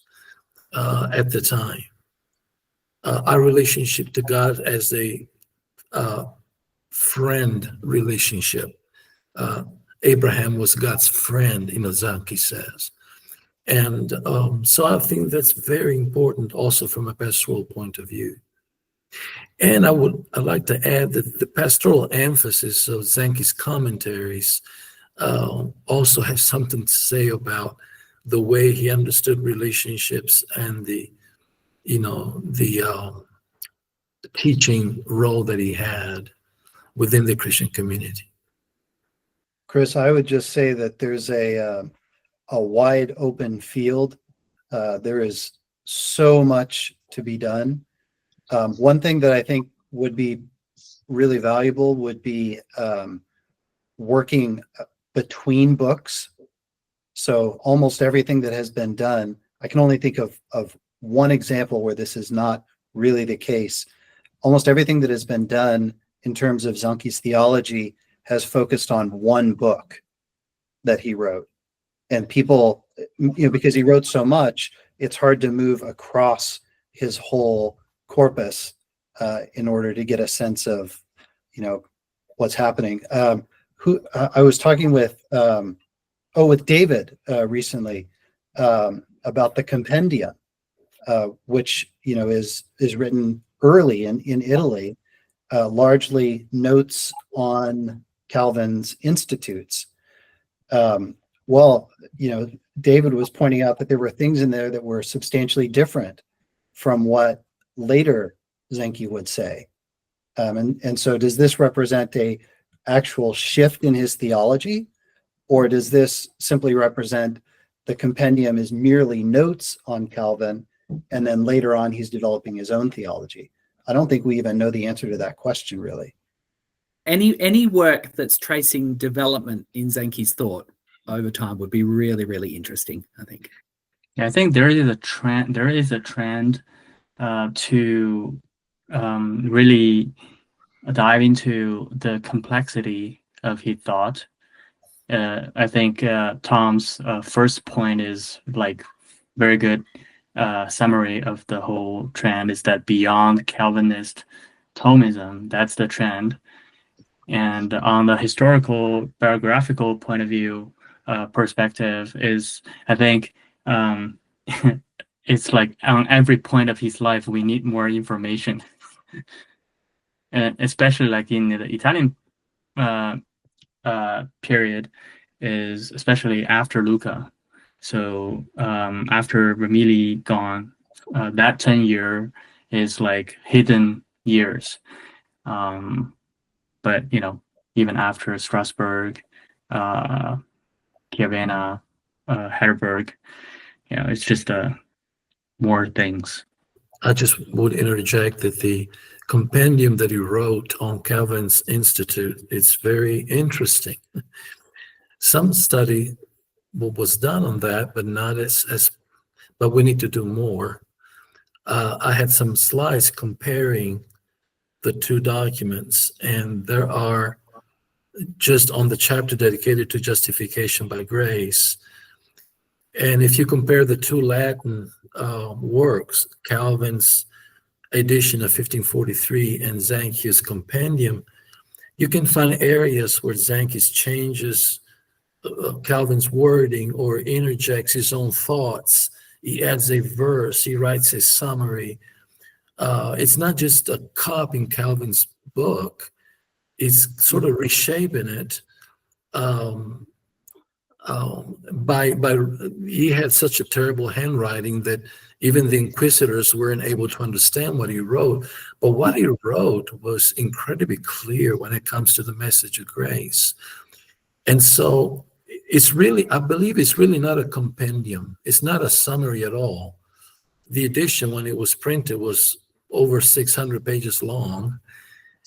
at the time. Our relationship to God as a friend relationship. Abraham was God's friend, Zanchi says. And so I think that's very important also from a pastoral point of view. And I'd like to add that the pastoral emphasis of Zanchi's commentaries also has something to say about the way he understood relationships and the teaching role that he had within the Christian community. Chris, I would just say that there's a wide open field. There is so much to be done. One thing that I think would be really valuable would be working between books. So almost everything that has been done, I can only think of one example where this is not really the case. Almost everything that has been done in terms of Zanchi's theology has focused on one book that he wrote. And people, because he wrote so much, it's hard to move across his whole corpus in order to get a sense of, what's happening. I was talking with David recently about the Compendium, which is written early in Italy, largely notes on Calvin's Institutes. David was pointing out that there were things in there that were substantially different from what later Zanchi would say. And so does this represent a actual shift in his theology, or does this simply represent the compendium is merely notes on Calvin, and then later on he's developing his own theology? I don't think we even know the answer to that question, really. Any work that's tracing development in Zanchi's thought over time would be really, really interesting, I think. Yeah, I think there is a trend. There is a trend to really dive into the complexity of his thought. I think Thom's first point is like very good summary of the whole trend, is that beyond Calvinist Thomism, that's the trend. And on the historical biographical point of view perspective is, I think it's like on every point of his life, we need more information. Especially like in the Italian period, is especially after Luca. So after Remili gone, that 10-year is like hidden years. But even after Strasbourg, Chiavenna, Heidelberg, it's just more things. I just would interject that the compendium that he wrote on Calvin's Institute, it's very interesting. Some study what was done on that, but not but we need to do more. I had some slides comparing the two documents, and there are, just on the chapter dedicated to justification by grace, and if you compare the two Latin works, Calvin's edition of 1543 and Zanchi's compendium, you can find areas where Zanchi's changes Calvin's wording or interjects his own thoughts. He adds a verse, he writes a summary. It's not just a copying Calvin's book, it's sort of reshaping it. He had such a terrible handwriting that even the inquisitors weren't able to understand what he wrote. But what he wrote was incredibly clear when it comes to the message of grace. And so it's really, I believe it's really not a compendium. It's not a summary at all. The edition, when it was printed, was over 600 pages long.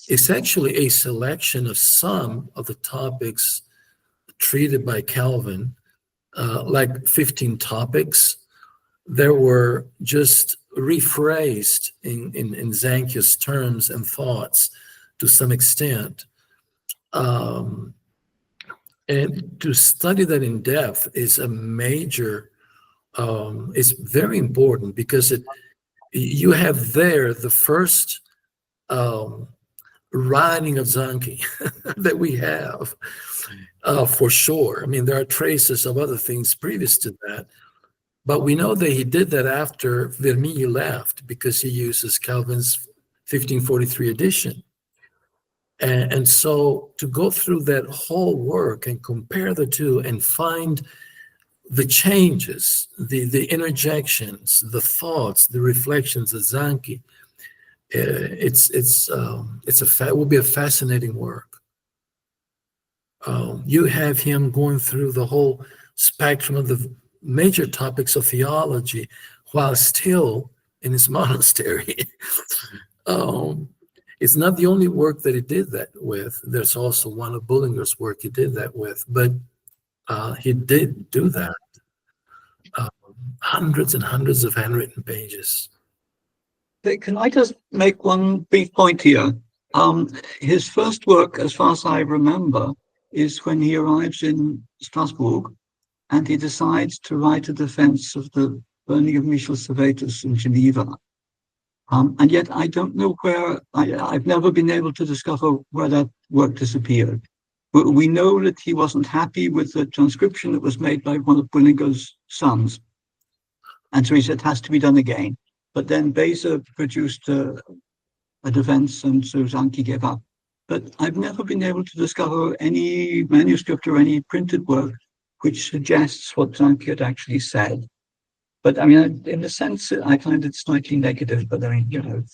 It's actually a selection of some of the topics treated by Calvin, like 15 topics. There were just rephrased in Zanchi's terms and thoughts to some extent. And to study that in depth is a major, it's very important, because you have there the first writing of Zanchi that we have, for sure. I mean, there are traces of other things previous to that, but we know that he did that after Vermigli left, because he uses Calvin's 1543 edition. And so to go through that whole work and compare the two and find the changes, the interjections, the thoughts, the reflections of Zanchi, it will be a fascinating work. You have him going through the whole spectrum of the major topics of theology while still in his monastery. It's not the only work that he did that with. There's also one of Bullinger's work he did that with, but he did do that. Hundreds and hundreds of handwritten pages. Can I just make one brief point here? His first work, as far as I remember, is when he arrives in Strasbourg and he decides to write a defense of the burning of Michel Servetus in Geneva. And yet I don't know where, I've never been able to discover where that work disappeared. We know that he wasn't happy with the transcription that was made by one of Bullinger's sons. And so he said it has to be done again. But then Beza produced a defense, and so Zanchi gave up. But I've never been able to discover any manuscript or any printed work which suggests what Zanchi had actually said. But I mean, in a sense, I find it slightly negative, but I mean,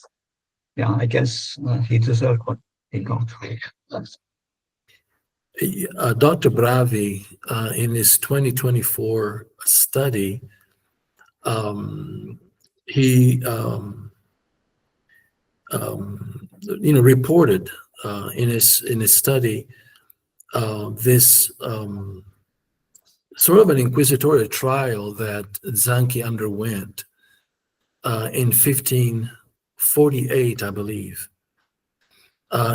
yeah, I guess he deserved what he got. Dr. Bravi, in his 2024 study, he reported in his study this sort of an inquisitorial trial that Zanchi underwent in 1548, I believe,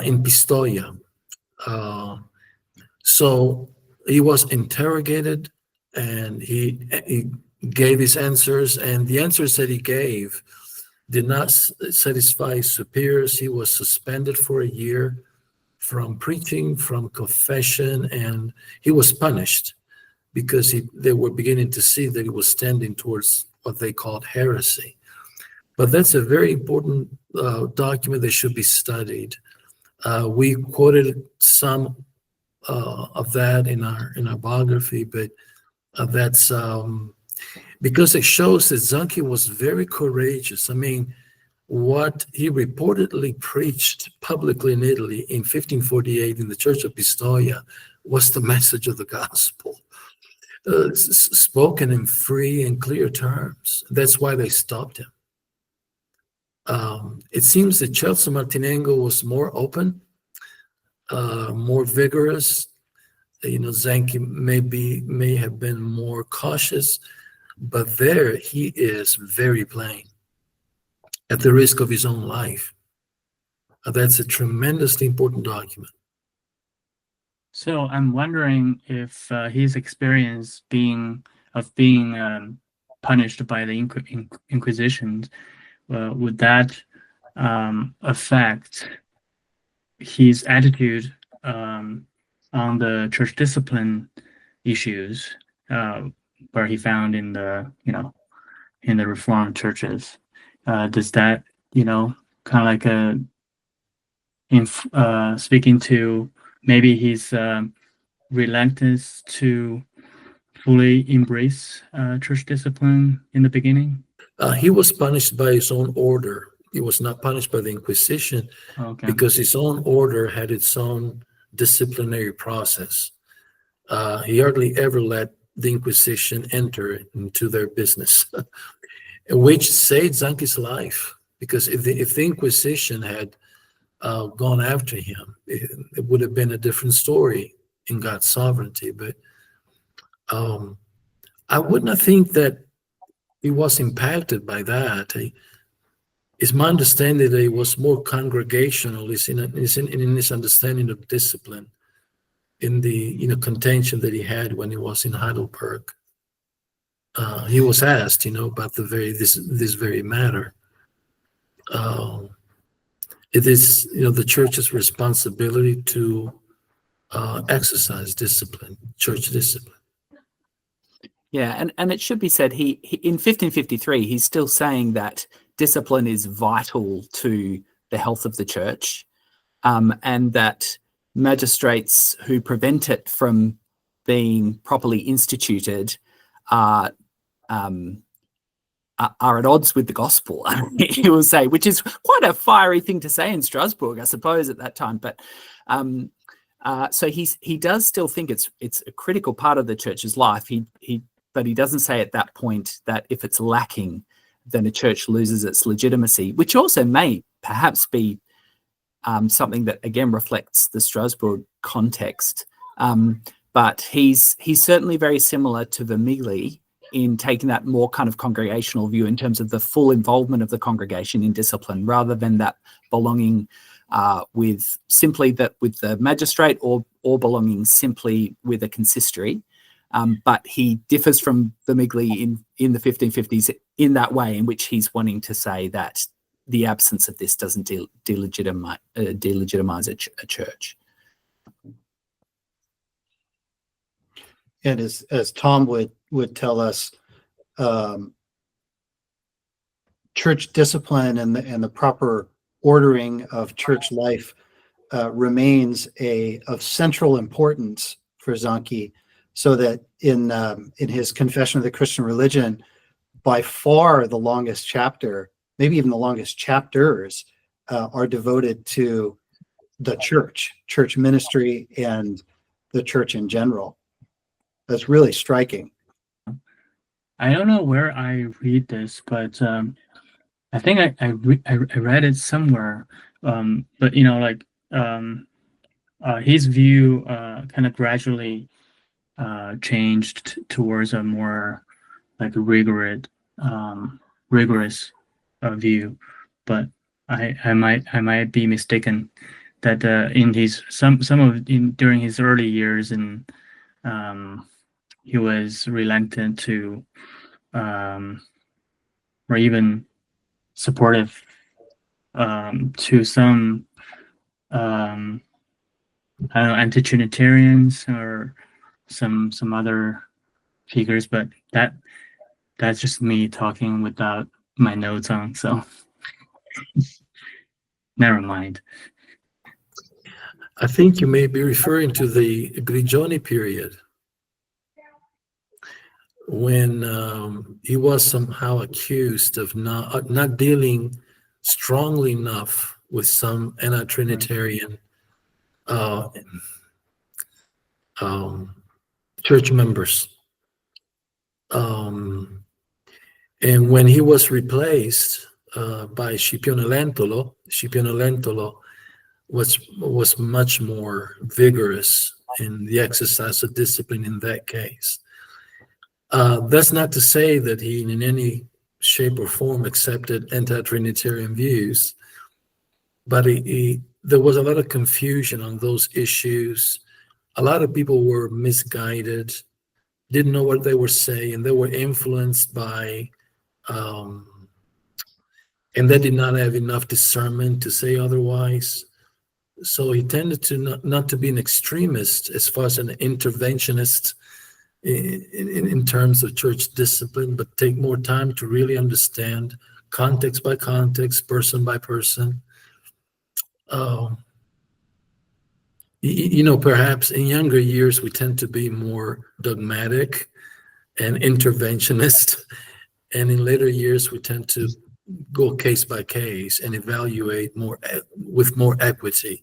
in Pistoia. So he was interrogated, and he gave his answers, and the answers that he gave did not satisfy his superiors. He was suspended for a year from preaching, from confession, and he was punished because they were beginning to see that he was tending towards what they called heresy. But that's a very important document that should be studied. We quoted some of that in our biography, but that's because it shows that Zanchi was very courageous. I mean, what he reportedly preached publicly in Italy in 1548 in the Church of Pistoia was the message of the gospel, spoken in free and clear terms. That's why they stopped him. It seems that Celso Martinengo was more open, more vigorous. Zanchi may have been more cautious, but there he is very plain, at the risk of his own life. That's a tremendously important document. So I'm wondering if his experience of being punished by the Inquisition, would that affect his attitude on the church discipline issues, where he found in the Reformed churches? Does that kind of like speaking to maybe his reluctance to fully embrace church discipline in the beginning? He was punished by his own order. He was not punished by the Inquisition, because his own order had its own disciplinary process. He hardly ever let the Inquisition enter into their business, which saved Zanchi's life. Because if the Inquisition had gone after him, it would have been a different story in God's sovereignty. But I would not think that he was impacted by that. It's my understanding that he was more congregationalist in his understanding of discipline, in the contention that he had when he was in Heidelberg. He was asked, about this very matter. It is, the church's responsibility to exercise discipline, church discipline. Yeah, and it should be said, he in 1553, he's still saying that discipline is vital to the health of the church, and that magistrates who prevent it from being properly instituted are at odds with the gospel, he will say, which is quite a fiery thing to say in Strasbourg, I suppose, at that time. But so he does still think it's a critical part of the church's life. But he doesn't say at that point that if it's lacking, then a church loses its legitimacy, which also may perhaps be something that again reflects the Strasbourg context. But he's certainly very similar to Vermigli in taking that more kind of congregational view in terms of the full involvement of the congregation in discipline, rather than that belonging with the magistrate or belonging simply with a consistory. But he differs from Vermigli in the 1550s in that way, in which he's wanting to say that the absence of this doesn't delegitimize a church. And as Thom would tell us, church discipline and the proper ordering of church life remains of central importance for Zanchi. So that in his Confession of the Christian Religion, by far the longest chapter, maybe even the longest chapters, are devoted to the church ministry, and the church in general. That's really striking. I don't know where I read this, but I think I read it somewhere. But his view kind of gradually changed towards a more like rigorous view, but I might be mistaken that in his during his early years, and he was reluctant to or even supportive to some I don't know, anti-Trinitarians or some other figures, but that that's just me talking without my notes on, so never mind. I think you may be referring to the Grigioni period, when he was somehow accused of not dealing strongly enough with some anti-Trinitarian church members. And when he was replaced by Scipione Lentolo was much more vigorous in the exercise of discipline in that case. That's not to say that he in any shape or form accepted anti-Trinitarian views, but there was a lot of confusion on those issues. A lot of people were misguided, didn't know what they were saying, they were influenced by, and they did not have enough discernment to say otherwise. So he tended to not to be an extremist as far as an interventionist in terms of church discipline, but take more time to really understand context by context, person by person. Perhaps in younger years, we tend to be more dogmatic and interventionist. And in later years, we tend to go case by case and evaluate with more equity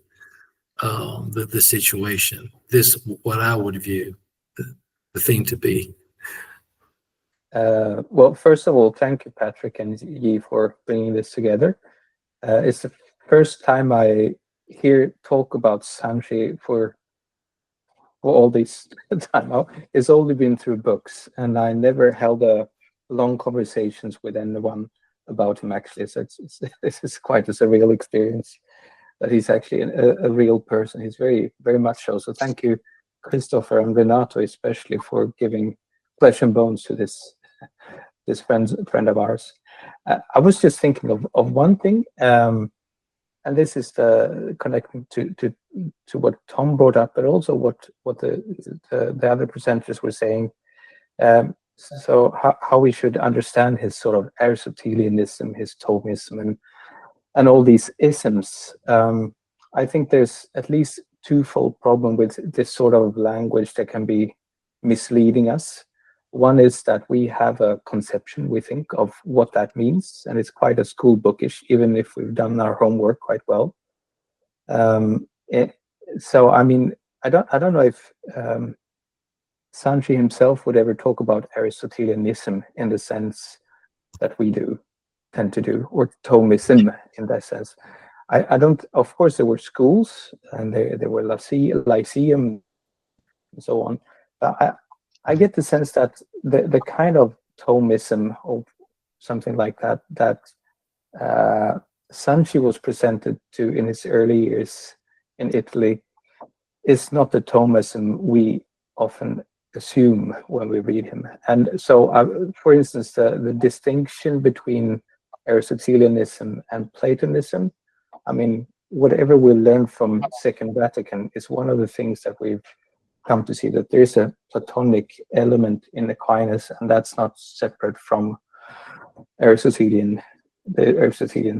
the situation. This what I would view the thing to be. Well, first of all, thank you, Patrick and Yi, for bringing this together. It's the first time I hear talk about Zanchi for all this time now. It's only been through books, and I never held a long conversations with anyone about him, actually. So this is quite a surreal experience, that he's actually a real person. He's very, very much so. So thank you, Christopher and Renato, especially, for giving flesh and bones to this friend of ours. I was just thinking of one thing, and this is connecting to what Thom brought up, but also what the other presenters were saying. So how we should understand his sort of Aristotelianism, his Thomism, and all these isms. I think there's at least twofold problem with this sort of language that can be misleading us. One is that we have a conception, we think, of what that means, and it's quite a school bookish, even if we've done our homework quite well. So I mean, I don't know if Zanchi himself would ever talk about Aristotelianism in the sense that we tend to do, or Thomism in that sense. I don't. Of course, there were schools, and there were Lyceum, and so on. But I get the sense that the kind of Thomism or something like that Zanchi was presented to in his early years in Italy is not the Thomism we often assume when we read him. And so, for instance, the distinction between Aristotelianism and Platonism, I mean, whatever we learn from Second Vatican is one of the things that we've come to see, that there's a Platonic element in Aquinas, and that's not separate from the Aristotelian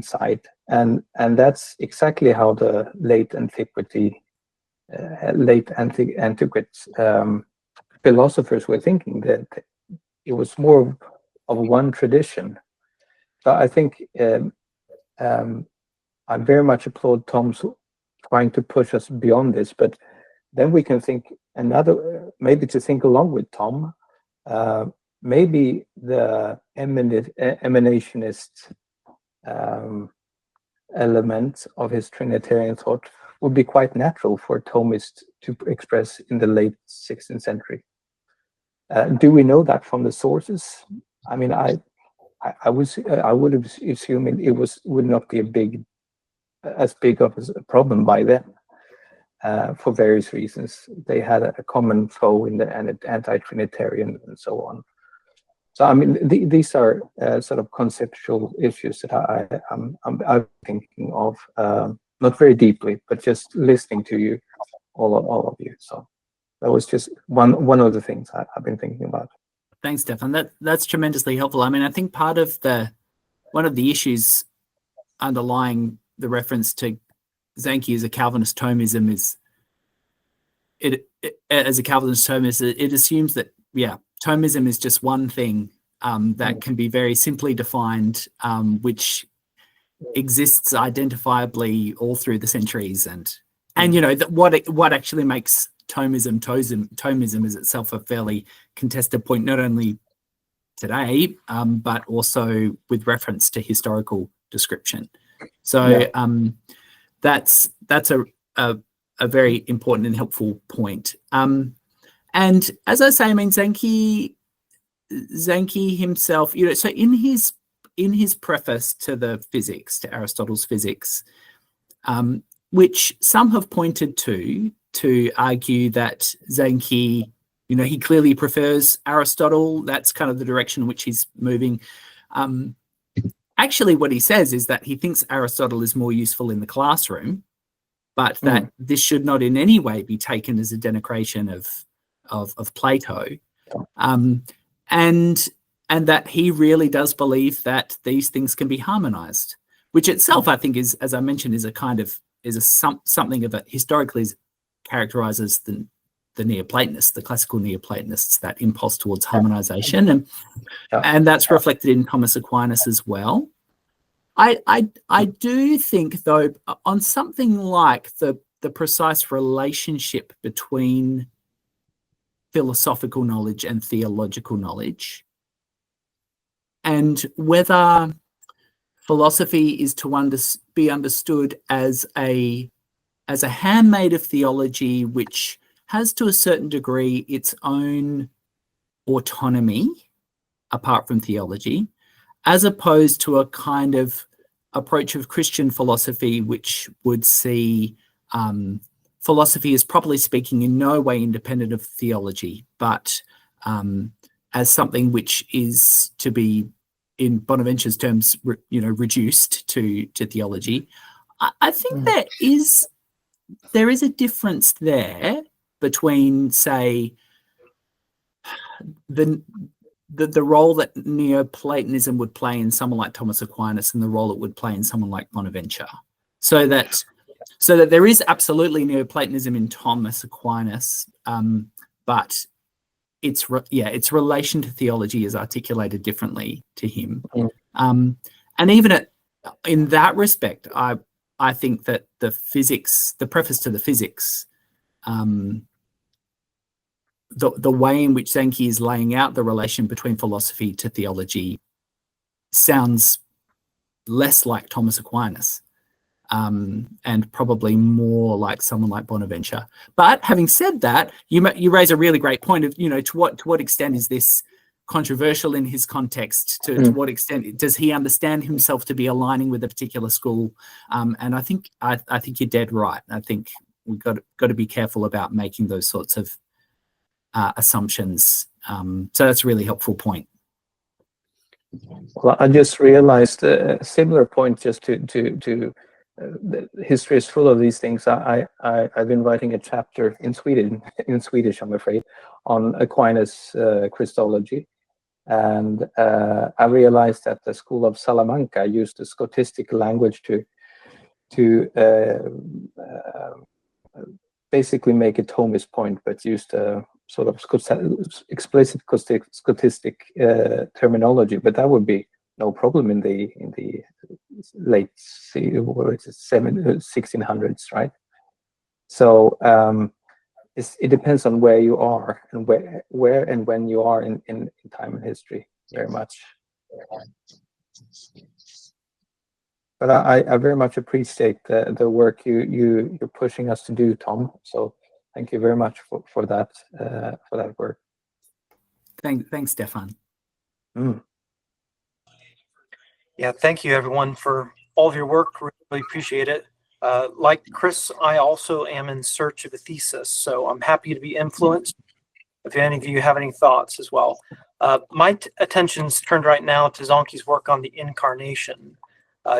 side. And that's exactly how the late antiquity philosophers were thinking, that it was more of one tradition. So I think I very much applaud Thom's trying to push us beyond this, but then we can think maybe to think along with Thom, maybe the emanationist element of his Trinitarian thought would be quite natural for Thomists to express in the late 16th century. Do we know that from the sources? I mean, I would assume it would not be as big of a problem by then. For various reasons, they had a common foe in the anti-Trinitarian and so on. So I mean, these are sort of conceptual issues that I'm thinking of, not very deeply, but just listening to you, all of you. So that was just one of the things I've been thinking about. Thanks, Stefan. That's tremendously helpful. I mean, I think one of the issues underlying the reference to Zanchi as a Calvinist Thomism is it assumes that Thomism is just one thing that can be very simply defined, which exists identifiably all through the centuries, and what actually makes Thomism is itself a fairly contested point, not only today but also with reference to historical description. So that's a very important and helpful point. And as I say, I mean, Zanchi himself, so in his preface to the Physics, to Aristotle's Physics, which some have pointed to argue that Zanchi, he clearly prefers Aristotle. That's kind of the direction in which he's moving. Actually, what he says is that he thinks Aristotle is more useful in the classroom, but that this should not in any way be taken as a denigration of Plato, and that he really does believe that these things can be harmonized, which itself, I think, is, as I mentioned, is something of a historically characterizes the Neoplatonists, the classical Neoplatonists, that impulse towards harmonization, and that's reflected in Thomas Aquinas as well. I do think, though, on something like the precise relationship between philosophical knowledge and theological knowledge, and whether philosophy is to be understood as a handmaid of theology, which has to a certain degree its own autonomy apart from theology, as opposed to a kind of approach of Christian philosophy, which would see philosophy as, properly speaking, in no way independent of theology, but as something which is to be, in Bonaventure's terms, reduced to theology. I think there is a difference there between, say, the role that Neoplatonism would play in someone like Thomas Aquinas and the role it would play in someone like Bonaventure. So that there is absolutely Neoplatonism in Thomas Aquinas, but its relation to theology is articulated differently to him. And even in that respect, I think that the preface to the Physics, the way in which Zanchi is laying out the relation between philosophy to theology sounds less like Thomas Aquinas, and probably more like someone like Bonaventure. But having said that, you raise a really great point of, to what extent is this controversial in his context? To what extent does he understand himself to be aligning with a particular school? And I think you're dead right. I think we've got to be careful about making those sorts of assumptions. So that's a really helpful point. Well, I just realized a similar point, just to the history is full of these things. I've been writing a chapter in Swedish, I'm afraid, on Aquinas Christology, and I realized that the school of Salamanca used a Scotistic language to basically make a Thomist point, but used a sort of explicit Scotistic terminology. But that would be no problem in the late 1600s, right? So it depends on where you are and where and when you are in time and history, very much. But I very much appreciate the work you're pushing us to do, Thom. So thank you very much for that work. Thanks, Stefan. Yeah, thank you everyone for all of your work. Really appreciate it. Like Chris, I also am in search of a thesis, so I'm happy to be influenced if any of you have any thoughts as well. My attention's turned right now to Zanchi's work on the Incarnation.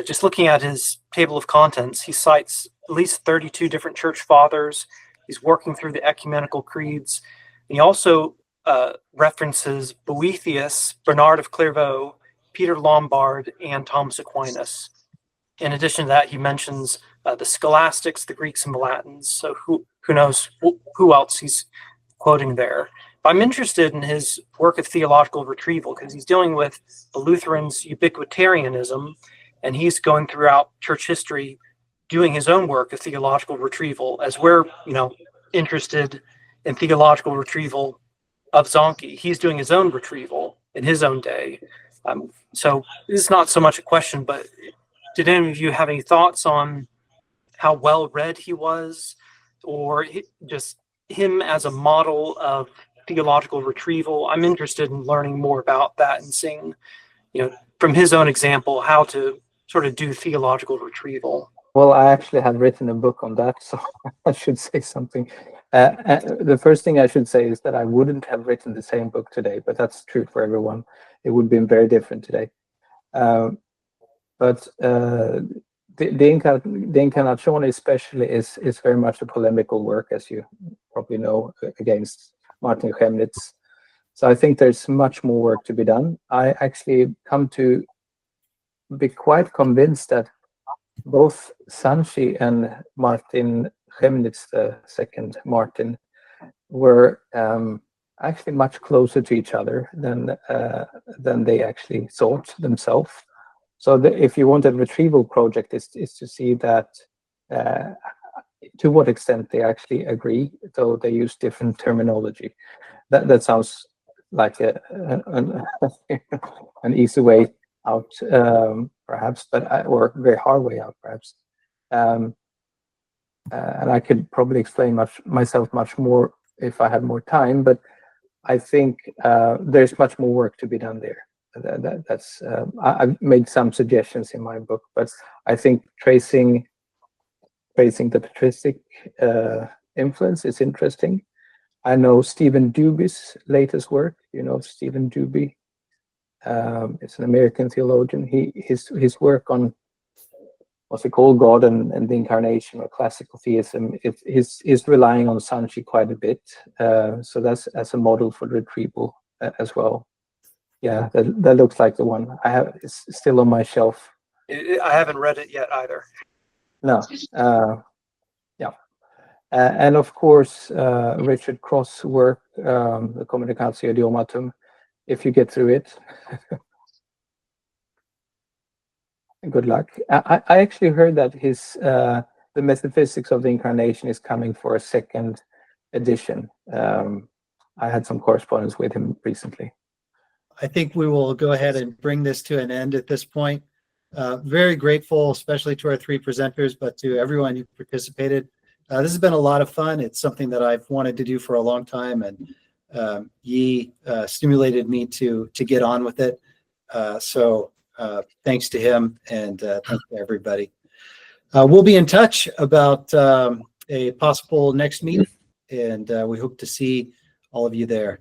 Just looking at his table of contents, he cites at least 32 different church fathers. He's working through the ecumenical creeds. And he also references Boethius, Bernard of Clairvaux, Peter Lombard, and Thomas Aquinas. In addition to that, he mentions the scholastics, the Greeks and the Latins. So who knows who else he's quoting there. But I'm interested in his work of theological retrieval because he's dealing with the Lutherans' ubiquitarianism, and he's going throughout church history doing his own work of theological retrieval, as we're, interested in theological retrieval of Zanchi. He's doing his own retrieval in his own day. So this is not so much a question, but did any of you have any thoughts on how well read he was, or just him as a model of theological retrieval? I'm interested in learning more about that and seeing, from his own example, how to sort of do theological retrieval. Well, I actually had written a book on that, so I should say something. The first thing I should say is that I wouldn't have written the same book today, but that's true for everyone. It would be very different today. But the Incarnation especially is very much a polemical work, as you probably know, against Martin Chemnitz. So I think there's much more work to be done. I actually come to be quite convinced that both Zanchi and Martin Chemnitz, the second Martin, were actually much closer to each other than they actually thought themselves. So if you want a retrieval project, is to see that to what extent they actually agree, though they use different terminology. That sounds like an easy way out, perhaps, or a very hard way out, perhaps. And I could probably explain myself much more if I had more time, but I think there's much more work to be done there. That's I've made some suggestions in my book, but I think tracing the patristic influence is interesting. I know Stephen Duby's latest work. Stephen Duby. It's an American theologian. His work on what's it called, God and the Incarnation, or classical theism, is relying on Zanchi quite a bit. So that's as a model for retrieval as well. Yeah, that looks like the one I have. It's still on my shelf. I haven't read it yet either. No. Yeah. And of course, Richard Cross' work, the Communicatio Idiomatum, if you get through it. Good luck. I actually heard that the Metaphysics of the Incarnation is coming for a second edition. I had some correspondence with him recently. I think we will go ahead and bring this to an end at this point. Very grateful, especially to our three presenters, but to everyone who participated. This has been a lot of fun. It's something that I've wanted to do for a long time, and Yi stimulated me to get on with it. So thanks to him, and thanks to everybody. We'll be in touch about a possible next meeting, and we hope to see all of you there.